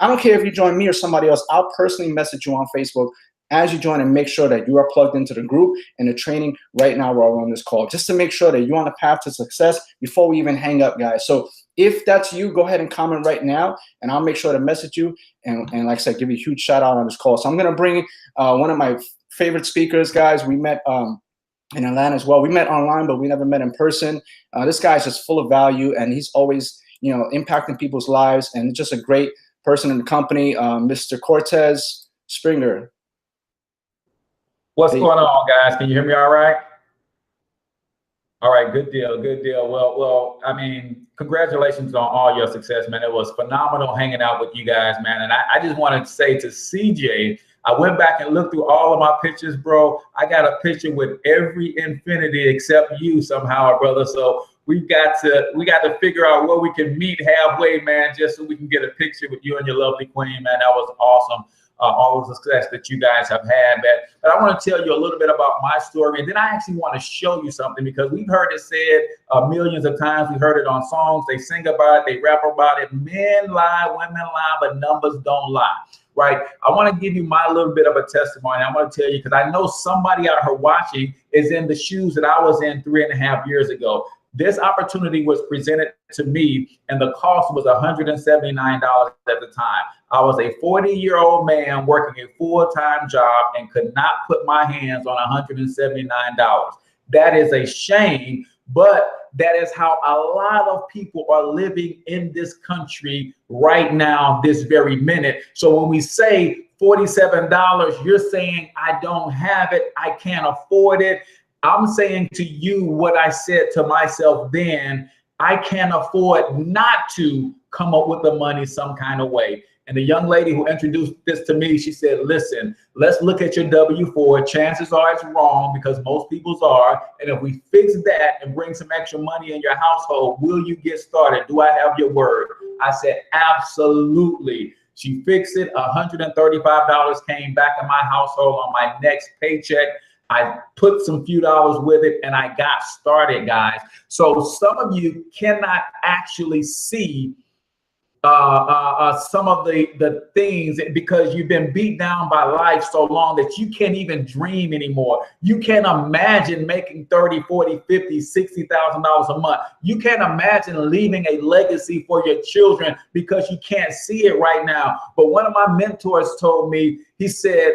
I don't care if you join me or somebody else. I'll personally message you on Facebook as you join and make sure that you are plugged into the group and the training right now while we're on this call, just to make sure that you're on the path to success before we even hang up, guys. So if that's you, go ahead and comment right now, and I'll make sure to message you and like I said, give you a huge shout out on this call. So I'm going to bring one of my favorite speakers, guys. We met in Atlanta as well. We met online, but we never met in person. This guy's just full of value, and he's always, you know, impacting people's lives, and just a great person in the company, Mr. Cortez Springer. What's going on, guys? Can you hear me all right? All right, good deal, good deal. Well, I mean, congratulations on all your success, man. It was phenomenal hanging out with you guys, man. And I just wanted to say to CJ, I went back and looked through all of my pictures, bro. I got a picture with every Infinity except you somehow, brother. So we got to figure out where we can meet halfway, man, just so we can get a picture with you and your lovely queen, man. That was awesome. All the success that you guys have had, man. But I want to tell you a little bit about my story, and then I actually want to show you something, because we've heard it said millions of times. We heard it on songs. They sing about it. They rap about it. Men lie, women lie, but numbers don't lie. Right. I want to give you my little bit of a testimony. I want to tell you, because I know somebody out here watching is in the shoes that I was in 3.5 years ago. This opportunity was presented to me, and the cost was $179 at the time. I was a 40-year-old man working a full-time job and could not put my hands on $179. That is a shame, but that is how a lot of people are living in this country right now, this very minute. So when we say $47, you're saying, I don't have it, I can't afford it. I'm saying to you what I said to myself then: I can't afford not to come up with the money some kind of way. And the young lady who introduced this to me, she said, listen, let's look at your W-4. Chances are it's wrong, because most people's are. And if we fix that and bring some extra money in your household, will you get started? Do I have your word? I said, absolutely. She fixed it. $135 came back in my household on my next paycheck. I put some few dollars with it, and I got started, guys. So some of you cannot actually see some of the things, because you've been beat down by life so long that you can't even dream anymore. You can't imagine making $30, $40, $50, $60,000 a month. You can't imagine leaving a legacy for your children because you can't see it right now. But one of my mentors told me, he said,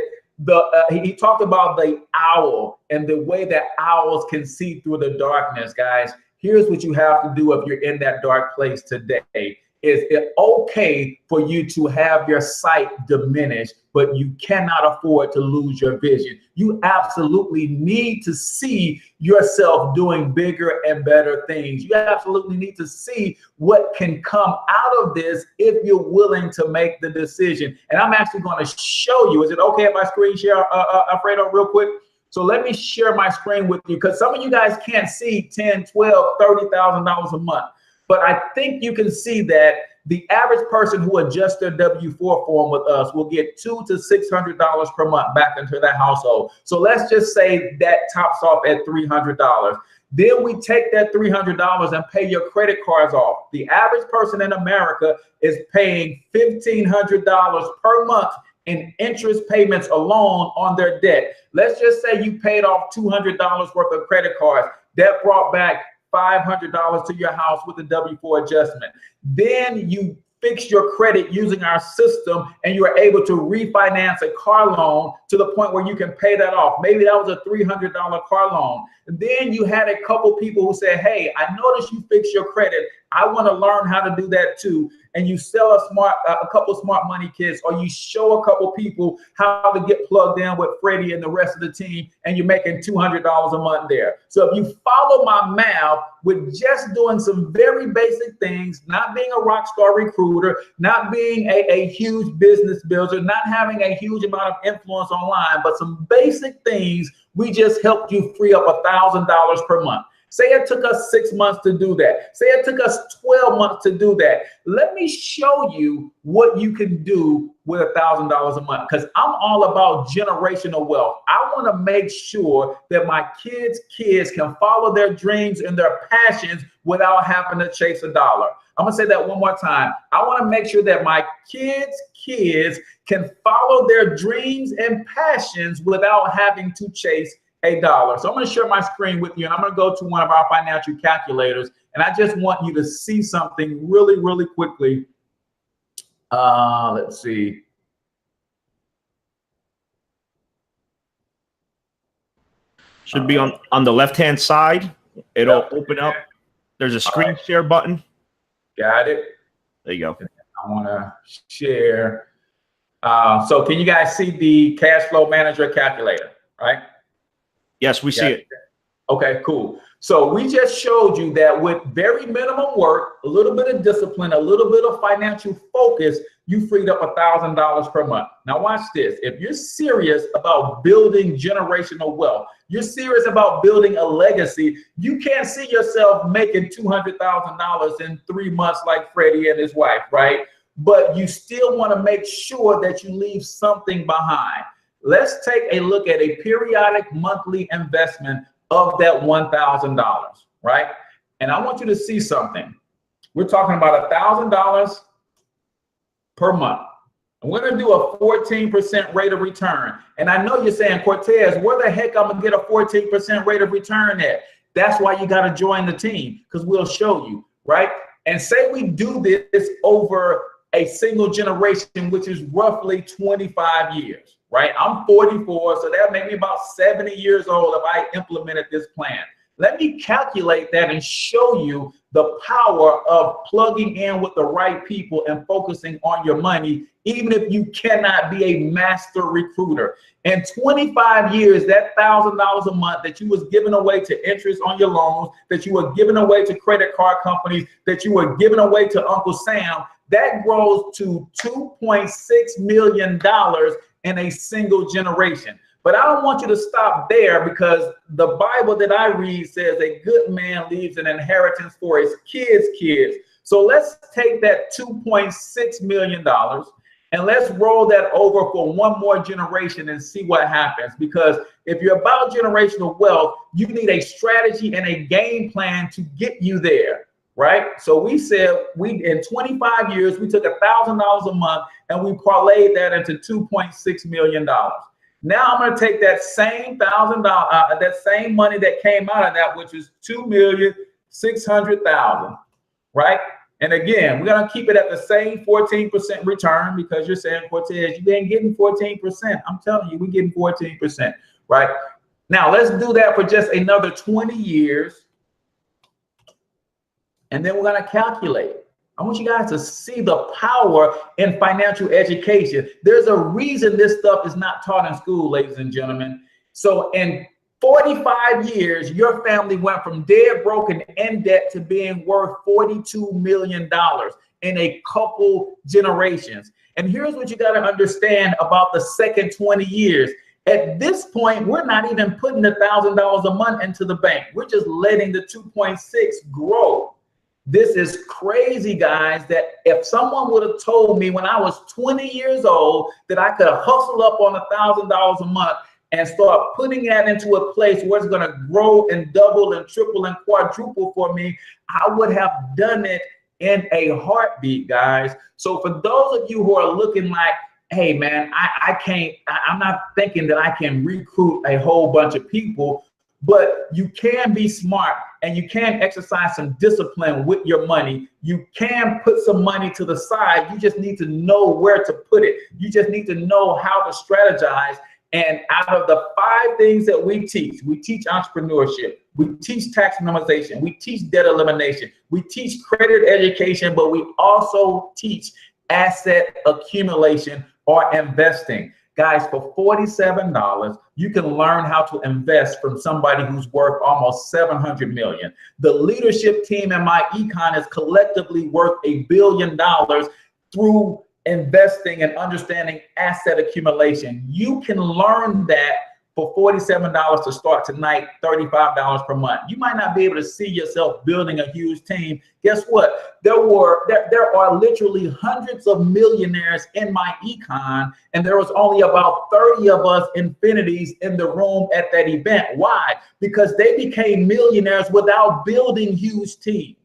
he talked about the owl and the way that owls can see through the darkness, guys. Here's what you have to do if you're in that dark place today. Is it okay for you to have your sight diminished, but you cannot afford to lose your vision? You absolutely need to see yourself doing bigger and better things. You absolutely need to see what can come out of this if you're willing to make the decision. And I'm actually going to show you. Is it okay if I screen share, Alfredo, real quick? So let me share my screen with you, because some of you guys can't see $10,000, $12,000, $30,000 a month. But I think you can see that The average person who adjusts their W-4 form with us will get $200 to $600 per month back into their household. So let's just say that tops off at $300. Then we take that $300 and pay your credit cards off. The average person in America is paying $1,500 per month in interest payments alone on their debt. Let's just say you paid off $200 worth of credit cards. That brought back $500 to your house with a W-4 adjustment. Then you fix your credit using our system and you are able to refinance a car loan to the point where you can pay that off. Maybe that was a $300 car loan. And then you had a couple people who said, hey, I noticed you fixed your credit. I want to learn how to do that too. And you sell a couple smart money kits, or you show a couple people how to get plugged in with Freddie and the rest of the team, and you're making $200 a month there. So if you follow my math with just doing some very basic things, not being a rock star recruiter, not being a huge business builder, not having a huge amount of influence online, but some basic things, we just helped you free up $1,000 per month. Say it took us 6 months to do that. Say it took us 12 months to do that. Let me show you what you can do with $1,000 a month, because I'm all about generational wealth. I want to make sure that my kids' kids can follow their dreams and their passions without having to chase a dollar. I'm gonna say that one more time. I want to make sure that my kids' kids can follow their dreams and passions without having to chase a dollar. So I'm going to share my screen with you, and I'm going to go to one of our financial calculators, and I just want you to see something really, really quickly. Let's see. Should be on the left-hand side. It'll open up. There's a screen share button. Got it. There you go. I want to share. So can you guys see the cash flow manager calculator, right? Yes, we see it. Okay, cool. So we just showed you that with very minimum work, a little bit of discipline, a little bit of financial focus, you freed up $1,000 per month. Now watch this. If you're serious about building generational wealth, you're serious about building a legacy, you can't see yourself making $200,000 in 3 months like Freddie and his wife, right? But you still want to make sure that you leave something behind. Let's take a look at a periodic monthly investment of that $1,000, right? And I want you to see something. We're talking about $1,000 per month. And we're going to do a 14% rate of return. And I know you're saying, Cortez, where the heck I'm going to get a 14% rate of return at? That's why you got to join the team, because we'll show you, right? And say we do this over a single generation, which is roughly 25 years. Right? I'm 44, so that made me about 70 years old if I implemented this plan. Let me calculate that and show you the power of plugging in with the right people and focusing on your money, even if you cannot be a master recruiter. In 25 years, that $1,000 a month that you was giving away to interest on your loans, that you were giving away to credit card companies, that you were giving away to Uncle Sam, that grows to $2.6 million in a single generation. But I don't want you to stop there, because the Bible that I read says a good man leaves an inheritance for his kids' kids. So let's take that $2.6 million and let's roll that over for one more generation and see what happens. Because if you're about generational wealth, you need a strategy and a game plan to get you there. Right? So we said in 25 years, we took $1,000 a month and we parlayed that into $2.6 million. Now I'm going to take that same $1,000, that same money that came out of that, which is $2,600,000, right? And again, we're going to keep it at the same 14% return, because you're saying, Cortez, you ain't getting 14%. I'm telling you, we're getting 14%, right? Now let's do that for just another 20 years. And then we're going to calculate. I want you guys to see the power in financial education. There's a reason this stuff is not taught in school, ladies and gentlemen. So in 45 years, your family went from dead broke and in debt to being worth $42 million in a couple generations. And here's what you got to understand about the second 20 years. At this point, we're not even putting $1,000 a month into the bank. We're just letting the 2.6 grow. This is crazy, guys, that if someone would have told me when I was 20 years old that I could hustle up on $1,000 a month and start putting that into a place where it's going to grow and double and triple and quadruple for me, I would have done it in a heartbeat, guys. So for those of you who are looking like, hey, man, I'm not thinking that I can recruit a whole bunch of people, but you can be smart and you can exercise some discipline with your money. You can put some money to the side. You just need to know where to put it. You just need to know how to strategize. And out of the 5 things that we teach entrepreneurship, we teach tax minimization, we teach debt elimination, we teach credit education, but we also teach asset accumulation or investing. Guys, for $47, you can learn how to invest from somebody who's worth almost $700 million. The leadership team in my econ is collectively worth $1 billion through investing and understanding asset accumulation. You can learn that for $47 to start tonight, $35 per month. You might not be able to see yourself building a huge team. Guess what? There are literally hundreds of millionaires in my econ, and there was only about 30 of us infinities in the room at that event. Why? Because they became millionaires without building huge teams.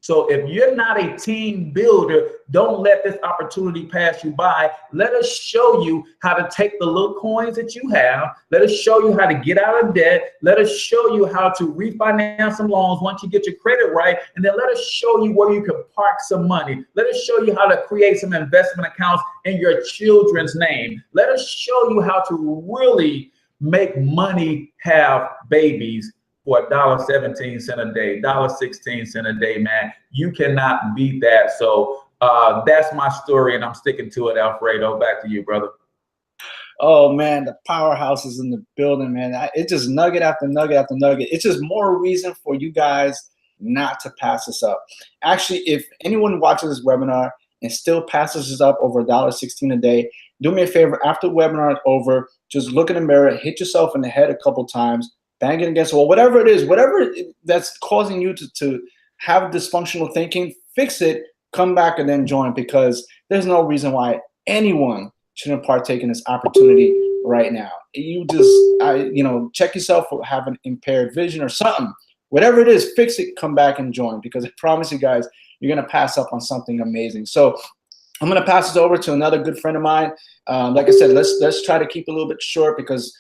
So if you're not a team builder, don't let this opportunity pass you by. Let us show you how to take the little coins that you have. Let us show you how to get out of debt. Let us show you how to refinance some loans once you get your credit right. And then let us show you where you can park some money. Let us show you how to create some investment accounts in your children's name. Let us show you how to really make money have babies for $1.17 a day, $1.16 a day, man. You cannot beat that. So that's my story, and I'm sticking to it, Alfredo. Back to you, brother. Oh, man, the powerhouse is in the building, man. It's just nugget after nugget after nugget. It's just more reason for you guys not to pass this up. Actually, if anyone watches this webinar and still passes this up over $1.16 a day, do me a favor. After the webinar is over, just look in the mirror, hit yourself in the head a couple times, bang it against the wall, whatever it is, whatever that's causing you to have dysfunctional thinking, fix it, come back and then join, because there's no reason why anyone shouldn't partake in this opportunity right now. You just, check yourself for having impaired vision or something. Whatever it is, fix it, come back and join, because I promise you guys, you're going to pass up on something amazing. So I'm going to pass this over to another good friend of mine. Like I said, let's try to keep it a little bit short, because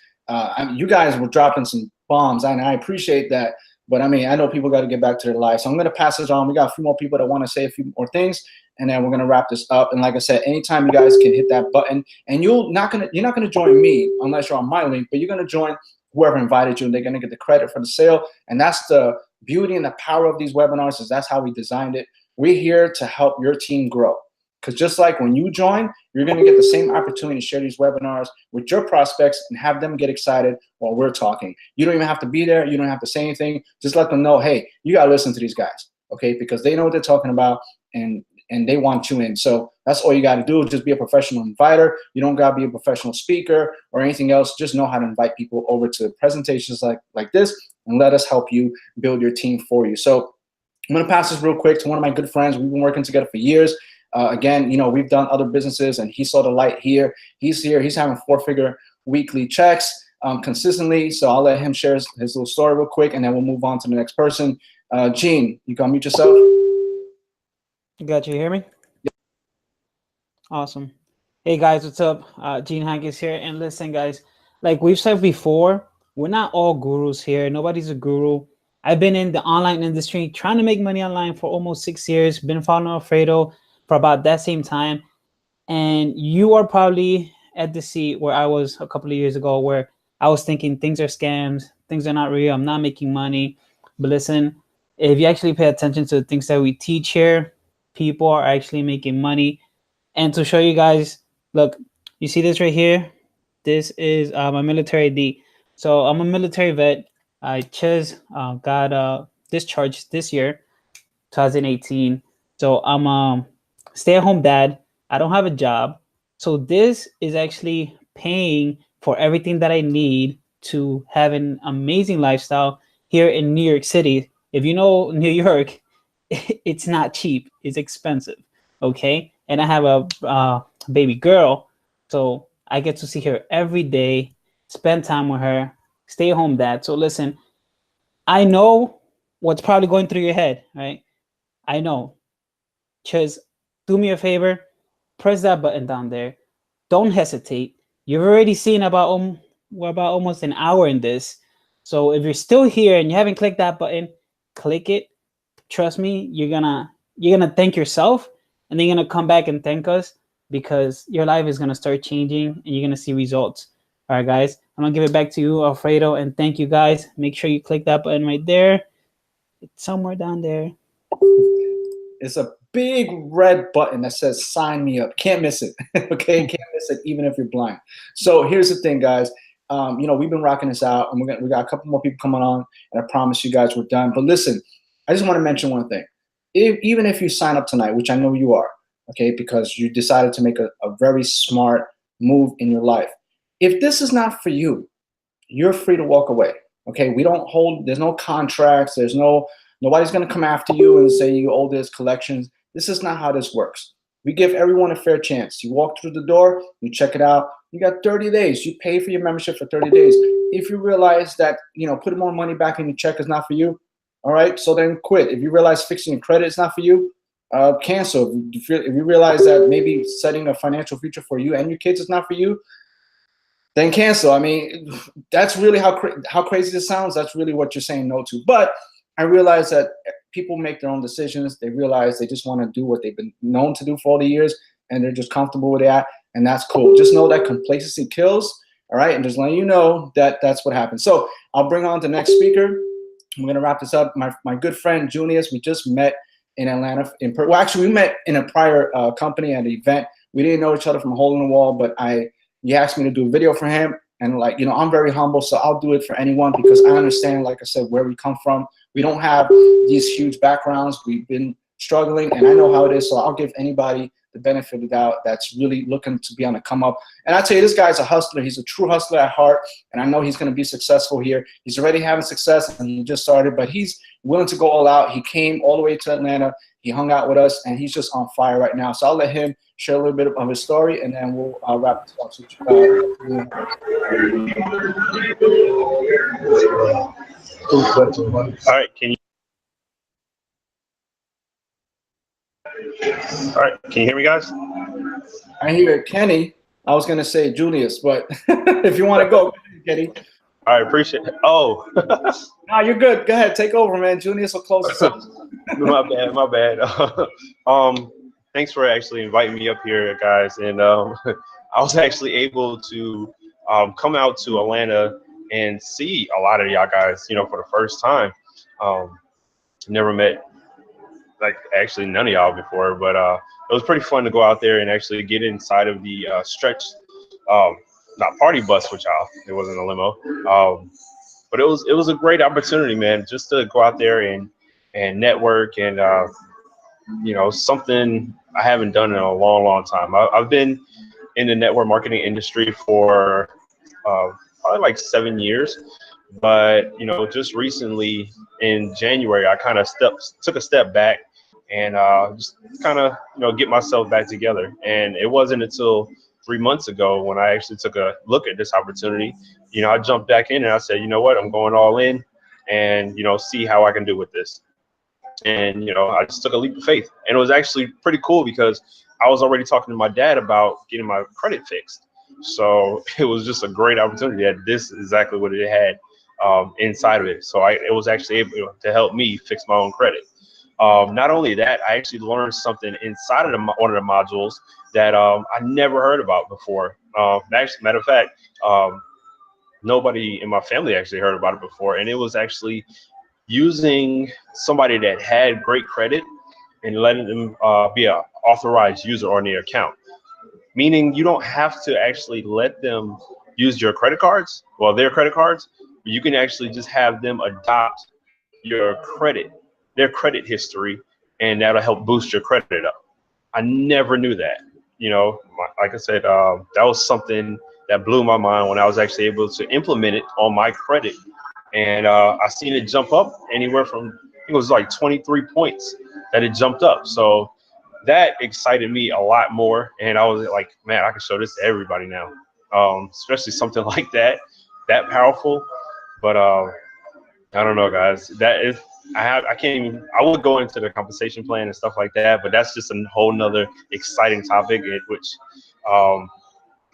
you guys were dropping some bombs, and I appreciate that. But I mean, I know people got to get back to their lives. So I'm going to pass this on. We got a few more people that want to say a few more things, and then we're going to wrap this up. And like I said, anytime you guys can hit that button, and you're not going to join me unless you're on my link, but you're going to join whoever invited you, and they're going to get the credit for the sale. And that's the beauty and the power of these webinars, is that's how we designed it. We're here to help your team grow. Because just like when you join, you're going to get the same opportunity to share these webinars with your prospects and have them get excited while we're talking. You don't even have to be there. You don't have to say anything. Just let them know, hey, you got to listen to these guys, okay? Because they know what they're talking about, and they want you in. So that's all you got to do. Just be a professional inviter. You don't got to be a professional speaker or anything else. Just know how to invite people over to presentations like this, and let us help you build your team for you. So I'm going to pass this real quick to one of my good friends. We've been working together for years. Again, we've done other businesses, and he saw the light here. He's here. He's having 4-figure weekly checks consistently. So I'll let him share his little story real quick, and then we'll move on to the next person. Gene, you can unmute yourself. Got you. Hear me? Yep. Awesome. Hey guys, what's up? Gene Hankins here. And listen, guys, like we've said before, we're not all gurus here. Nobody's a guru. I've been in the online industry trying to make money online for almost 6 years. Been following Alfredo for about that same time. And you are probably at the seat where I was a couple of years ago, where I was thinking things are scams, things are not real, I'm not making money. But listen, if you actually pay attention to the things that we teach here, people are actually making money. And to show you guys, look, you see this right here? This is my military ID. So I'm a military vet. I just got discharged this year, 2018. So I'm a stay-at-home dad. I don't have a job. So this is actually paying for everything that I need to have an amazing lifestyle here in New York City. If you know New York, it's not cheap. It's expensive. Okay. And I have a baby girl. So I get to see her every day, spend time with her, stay home dad. So listen, I know what's probably going through your head, right? I know. Just do me a favor, press that button down there. Don't hesitate. You've already seen we're about almost an hour in this. So if you're still here and you haven't clicked that button, click it. Trust me, you're gonna thank yourself, and then you're gonna come back and thank us, because your life is gonna start changing and you're gonna see results. All right, guys, I'm gonna give it back to you, Alfredo, and thank you, guys. Make sure you click that button right there. It's somewhere down there. It's a big red button that says sign me up. Can't miss it. Okay, can't miss it even if you're blind. So here's the thing, guys. We've been rocking this out, and we got a couple more people coming on, and I promise you guys we're done. But listen, I just want to mention one thing. Even if you sign up tonight, which I know you are, okay, because you decided to make a very smart move in your life. If this is not for you, you're free to walk away. Okay, there's no contracts, nobody's gonna come after you and say you owe this collections. This is not how this works. We give everyone a fair chance. You walk through the door, you check it out, you got 30 days. You pay for your membership for 30 days. If you realize that, putting more money back in your check is not for you, all right, so then quit. If you realize fixing your credit is not for you, cancel. If you realize that maybe setting a financial future for you and your kids is not for you, then cancel. I mean, that's really how crazy this sounds. That's really what you're saying no to. But I realize that people make their own decisions. They realize they just want to do what they've been known to do for all the years, and they're just comfortable with that, and that's cool. Just know that complacency kills, all right? And just letting you know that that's what happens. So I'll bring on the next speaker. I'm going to wrap this up. My good friend, Junius, we just met in Atlanta. Well, actually, we met in a prior company at an event. We didn't know each other from a hole in the wall, but he asked me to do a video for him. And I'm very humble, so I'll do it for anyone, because I understand, like I said, where we come from. We don't have these huge backgrounds. We've been struggling, and I know how it is. So I'll give anybody the benefit of the doubt that's really looking to be on the come up. And I tell you, this guy's a hustler. He's a true hustler at heart, and I know he's going to be successful here. He's already having success, and he just started, but he's willing to go all out. He came all the way to Atlanta. He hung out with us, and he's just on fire right now. So I'll let him share a little bit of his story, and then we'll wrap this up. All right, can you hear me, guys? I hear Kenny. I was gonna say Julius, but if you want to go, Kenny. I appreciate it. Oh, no, you're good. Go ahead, take over, man. Julius will close us up. my bad. Thanks for actually inviting me up here, guys. And I was actually able to come out to Atlanta and see a lot of y'all guys, for the first time. Never met actually none of y'all before, but it was pretty fun to go out there and actually get inside of the stretch, not party bus with y'all. It wasn't a limo, but it was a great opportunity, man, just to go out there and network and something I haven't done in a long time. I've been in the network marketing industry for probably like 7 years, but just recently in January, I kind of took a step back and just kind of get myself back together. And it wasn't until 3 months ago when I actually took a look at this opportunity. I jumped back in and I said, you know what, I'm going all in and see how I can do with this. And I just took a leap of faith, and it was actually pretty cool because I was already talking to my dad about getting my credit fixed. So it was just a great opportunity that this is exactly what it had inside of it. So it was actually able to help me fix my own credit. Not only that, I actually learned something inside of one of the modules that I never heard about before. Actually, matter of fact, nobody in my family actually heard about it before, and it was actually using somebody that had great credit and letting them be an authorized user on their account. Meaning you don't have to actually let them use your credit cards, their credit cards. You can actually just have them adopt their credit history, and that'll help boost your credit up. I never knew that. Like I said, that was something that blew my mind when I was actually able to implement it on my credit. And I seen it jump up anywhere from, I think it was like 23 points that it jumped up. So that excited me a lot more. And I was like, man, I can show this to everybody now, especially something like that powerful. But I don't know, guys. That is, I can't even. I would go into the compensation plan and stuff like that, but that's just a whole nother exciting topic, which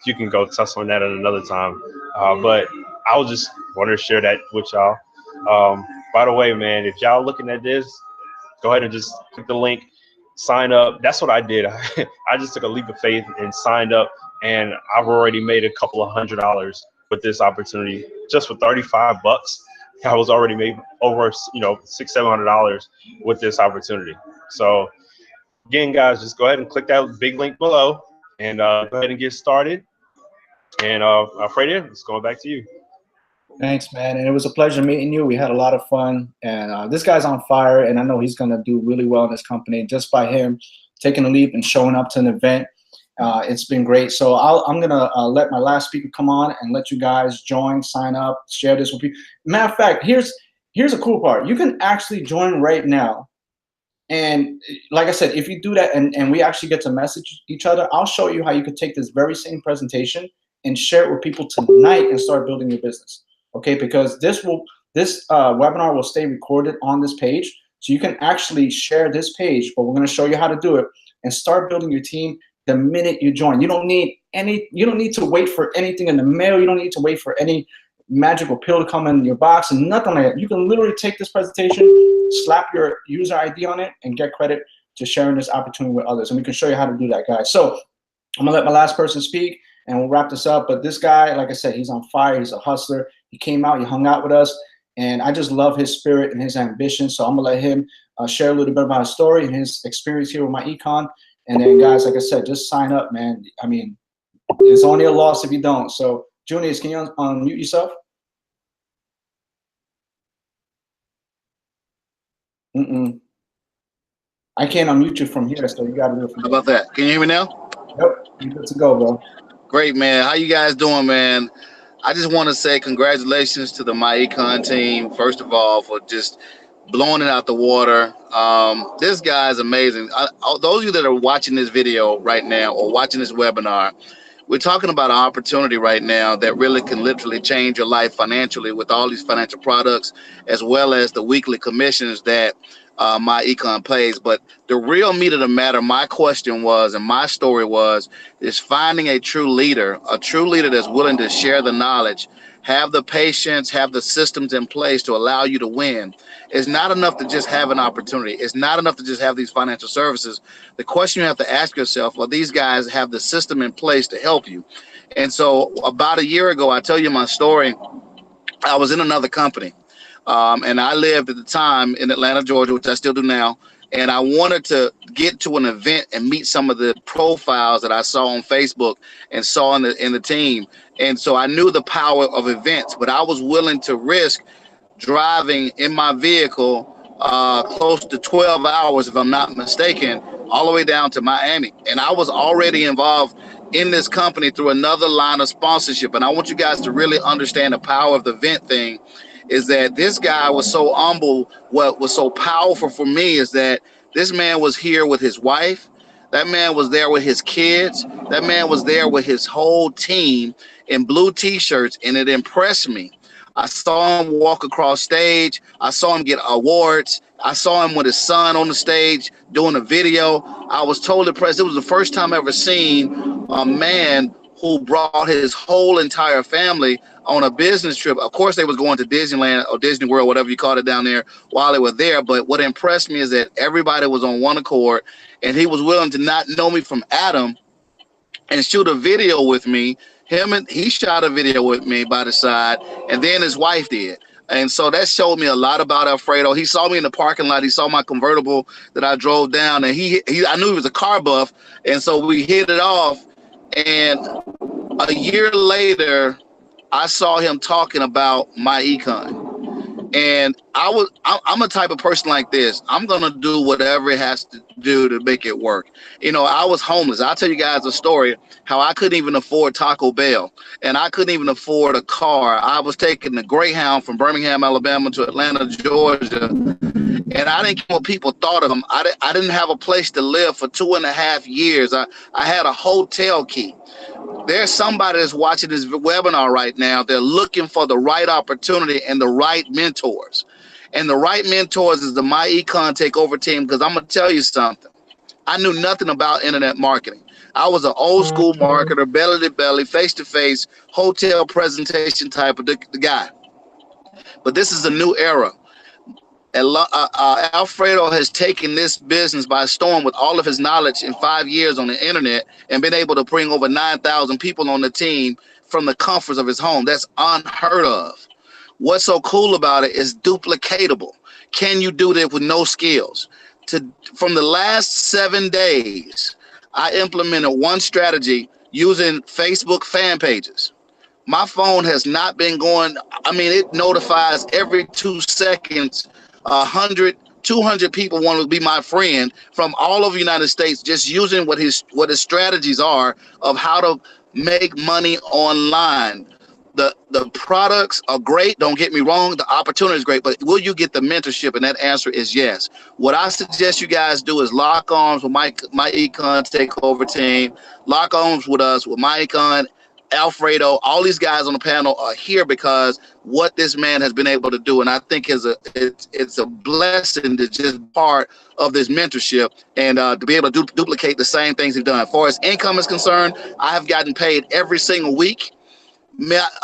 you can go touch on that at another time. But I'll just want to share that with y'all. By the way, man, if y'all looking at this, go ahead and just click the link, sign up. That's what I did. I just took a leap of faith and signed up, and I've already made a couple of $100 with this opportunity. Just for $35, I was already made over $600-700 with this opportunity. So again, guys, just go ahead and click that big link below and go ahead and get started. And Alfredo, it's going back to you. Thanks, man. And it was a pleasure meeting you. We had a lot of fun. And this guy's on fire, and I know he's going to do really well in this company just by him taking a leap and showing up to an event. It's been great. So I'm going to let my last speaker come on and let you guys join, sign up, share this with people. Matter of fact, here's a cool part. You can actually join right now. And like I said, if you do that and we actually get to message each other, I'll show you how you could take this very same presentation and share it with people tonight and start building your business. Okay, because this webinar will stay recorded on this page. So you can actually share this page, but we're going to show you how to do it and start building your team the minute you join. You don't need to wait for anything in the mail. You don't need to wait for any magical pill to come in your box and nothing like that. You can literally take this presentation, slap your user ID on it, and get credit to sharing this opportunity with others. And we can show you how to do that, guys. So I'm gonna let my last person speak and we'll wrap this up. But this guy, like I said, he's on fire. He's a hustler. He came out, he hung out with us, and I just love his spirit and his ambition. So I'm gonna let him share a little bit about his story and his experience here with my econ. And then, guys, like I said, just sign up, man. I mean, it's only a loss if you don't. So, Junius, can you unmute yourself? I can't unmute you from here, so you got to do it from How about that? Can you hear me now? Yep, you good to go, bro. Great, man. How you guys doing, man? I just want to say congratulations to the My Econ team, first of all, for just blowing it out the water. This guy is amazing. Those of you that are watching this video right now or watching this webinar, we're talking about an opportunity right now that really can literally change your life financially with all these financial products, as well as the weekly commissions that My Econ pays. But the real meat of the matter, my question was, and my story was, is finding a true leader that's willing to share the knowledge, have the patience, have the systems in place to allow you to win. It's not enough to just have an opportunity. It's not enough to just have these financial services. The question you have to ask yourself, well, these guys have the system in place to help you. And so about a year ago, I tell you my story, I was in another company. And I lived at the time in Atlanta, Georgia, which I still do now. And I wanted to get to an event and meet some of the profiles that I saw on Facebook and saw in the team. And so I knew the power of events, but I was willing to risk driving in my vehicle close to 12 hours, if I'm not mistaken, all the way down to Miami. And I was already involved in this company through another line of sponsorship. And I want you guys to really understand the power of the event thing. Is that this guy was so humble. What was so powerful for me is that this man was here with his wife. That man was there with his kids. That man was there with his whole team in blue t-shirts, and it impressed me. I saw him walk across stage. I saw him get awards. I saw him with his son on the stage doing a video. I was totally impressed. It was the first time I ever seen a man who brought his whole entire family on a business trip. Of course, they was going to Disneyland or Disney World, whatever you call it down there, while they were there. But what impressed me is that everybody was on one accord, and he was willing to not know me from Adam and shoot a video with me. He shot a video with me by the side, and then his wife did. And so that showed me a lot about Alfredo. He saw me in the parking lot. He saw my convertible that I drove down, and I knew he was a car buff, and so we hit it off. And a year later, I saw him talking about My Econ. And I'm a type of person like this. I'm going to do whatever it has to do to make it work. You know, I was homeless. I'll tell you guys a story how I couldn't even afford Taco Bell, and I couldn't even afford a car. I was taking the Greyhound from Birmingham, Alabama to Atlanta, Georgia. and I didn't care what people thought of him. I didn't have a place to live for 2.5 years. I had a hotel key. There's somebody that's watching this webinar right now. They're looking for the right opportunity and the right mentors. And the right mentors is the My Econ Takeover team, because I'm going to tell you something. I knew nothing about internet marketing. I was an old school marketer, belly to belly, face to face, hotel presentation type of the guy. But this is a new era. Alfredo has taken this business by storm with all of his knowledge in 5 years on the internet and been able to bring over 9,000 people on the team from the comforts of his home. That's unheard of. What's so cool about it is duplicatable. Can you do that with no skills? From the last 7 days, I implemented one strategy using Facebook fan pages. My phone has not been going. I mean, it notifies every 2 seconds. 100, 200 people want to be my friend from all over the United States, just using what his strategies are of how to make money online. The products are great. Don't get me wrong. The opportunity is great, but will you get the mentorship? And that answer is yes. What I suggest you guys do is lock arms with my Econ Takeover team. Lock arms with us, with my Econ, Alfredo. All these guys on the panel are here because what this man has been able to do, and I think it's a blessing to just be part of this mentorship and to be able to duplicate the same things he's done. As far as income is concerned, I have gotten paid every single week.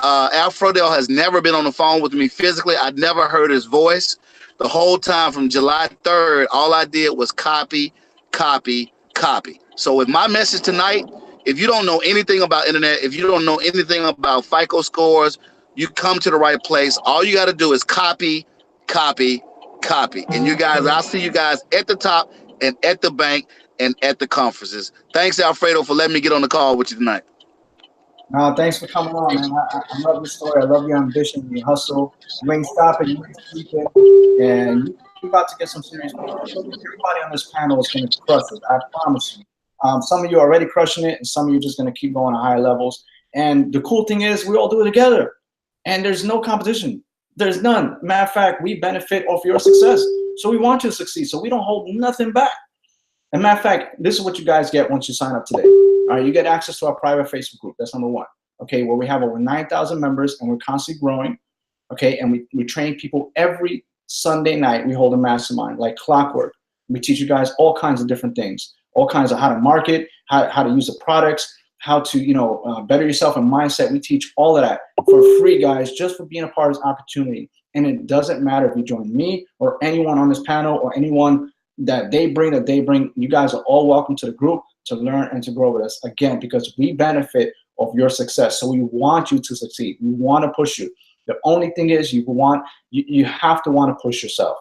Alfredo has never been on the phone with me physically. I'd never heard his voice. The whole time from July 3rd, all I did was copy, copy, copy. So with my message tonight, if you don't know anything about internet, if you don't know anything about FICO scores, you come to the right place. All you got to do is copy, copy, copy. And you guys, I'll see you guys at the top and at the bank and at the conferences. Thanks, Alfredo, for letting me get on the call with you tonight. Thanks for coming on, man. I love your story. I love your ambition, your hustle. You ain't stopping, you ain't sleeping, and you're about to get some serious people. Everybody on this panel is going to crush it. I promise you. Some of you are already crushing it, and some of you are just going to keep going to higher levels. And the cool thing is, we all do it together, and there's no competition. There's none. Matter of fact, we benefit off your success, so we want you to succeed. So we don't hold nothing back. And matter of fact, this is what you guys get once you sign up today. All right, you get access to our private Facebook group. That's number one. Okay, where we have over 9,000 members, and we're constantly growing. Okay, and we train people every Sunday night. We hold a mastermind like clockwork. We teach you guys all kinds of different things, all kinds of how to market, how to use the products, how to better yourself and mindset. We teach all of that for free, guys, just for being a part of this opportunity. And it doesn't matter if you join me or anyone on this panel or anyone that they bring. You guys are all welcome to the group to learn and to grow with us, again, because we benefit of your success. So we want you to succeed. We want to push you. The only thing is you have to want to push yourself,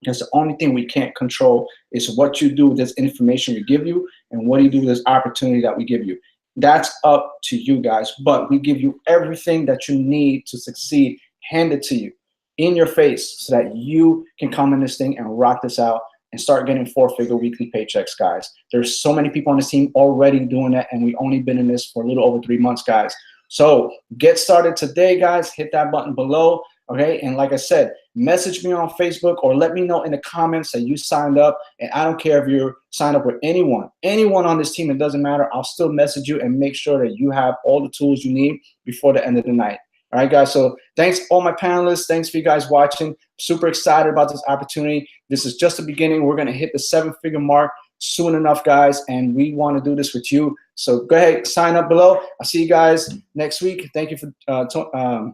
because the only thing we can't control is what you do with this information we give you and what do you do with this opportunity that we give you. That's up to you guys, but we give you everything that you need to succeed, handed to you in your face so that you can come in this thing and rock this out and start getting 4-figure weekly paychecks, guys. There's so many people on this team already doing that, and we've only been in this for a little over 3 months, guys. So get started today, guys. Hit that button below, okay? And like I said, message me on Facebook or let me know in the comments that you signed up. And I don't care if you're signed up with anyone on this team, it doesn't matter. I'll still message you and make sure that you have all the tools you need before the end of the night. All right, guys, so thanks all my panelists. Thanks for you guys watching. Super excited about this opportunity. This is just the beginning. We're going to hit the 7-figure mark soon enough, guys, and we want to do this with you. So go ahead, sign up below. I'll see you guys next week. Thank you for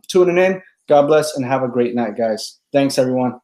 tuning in. God bless and have a great night, guys. Thanks, everyone.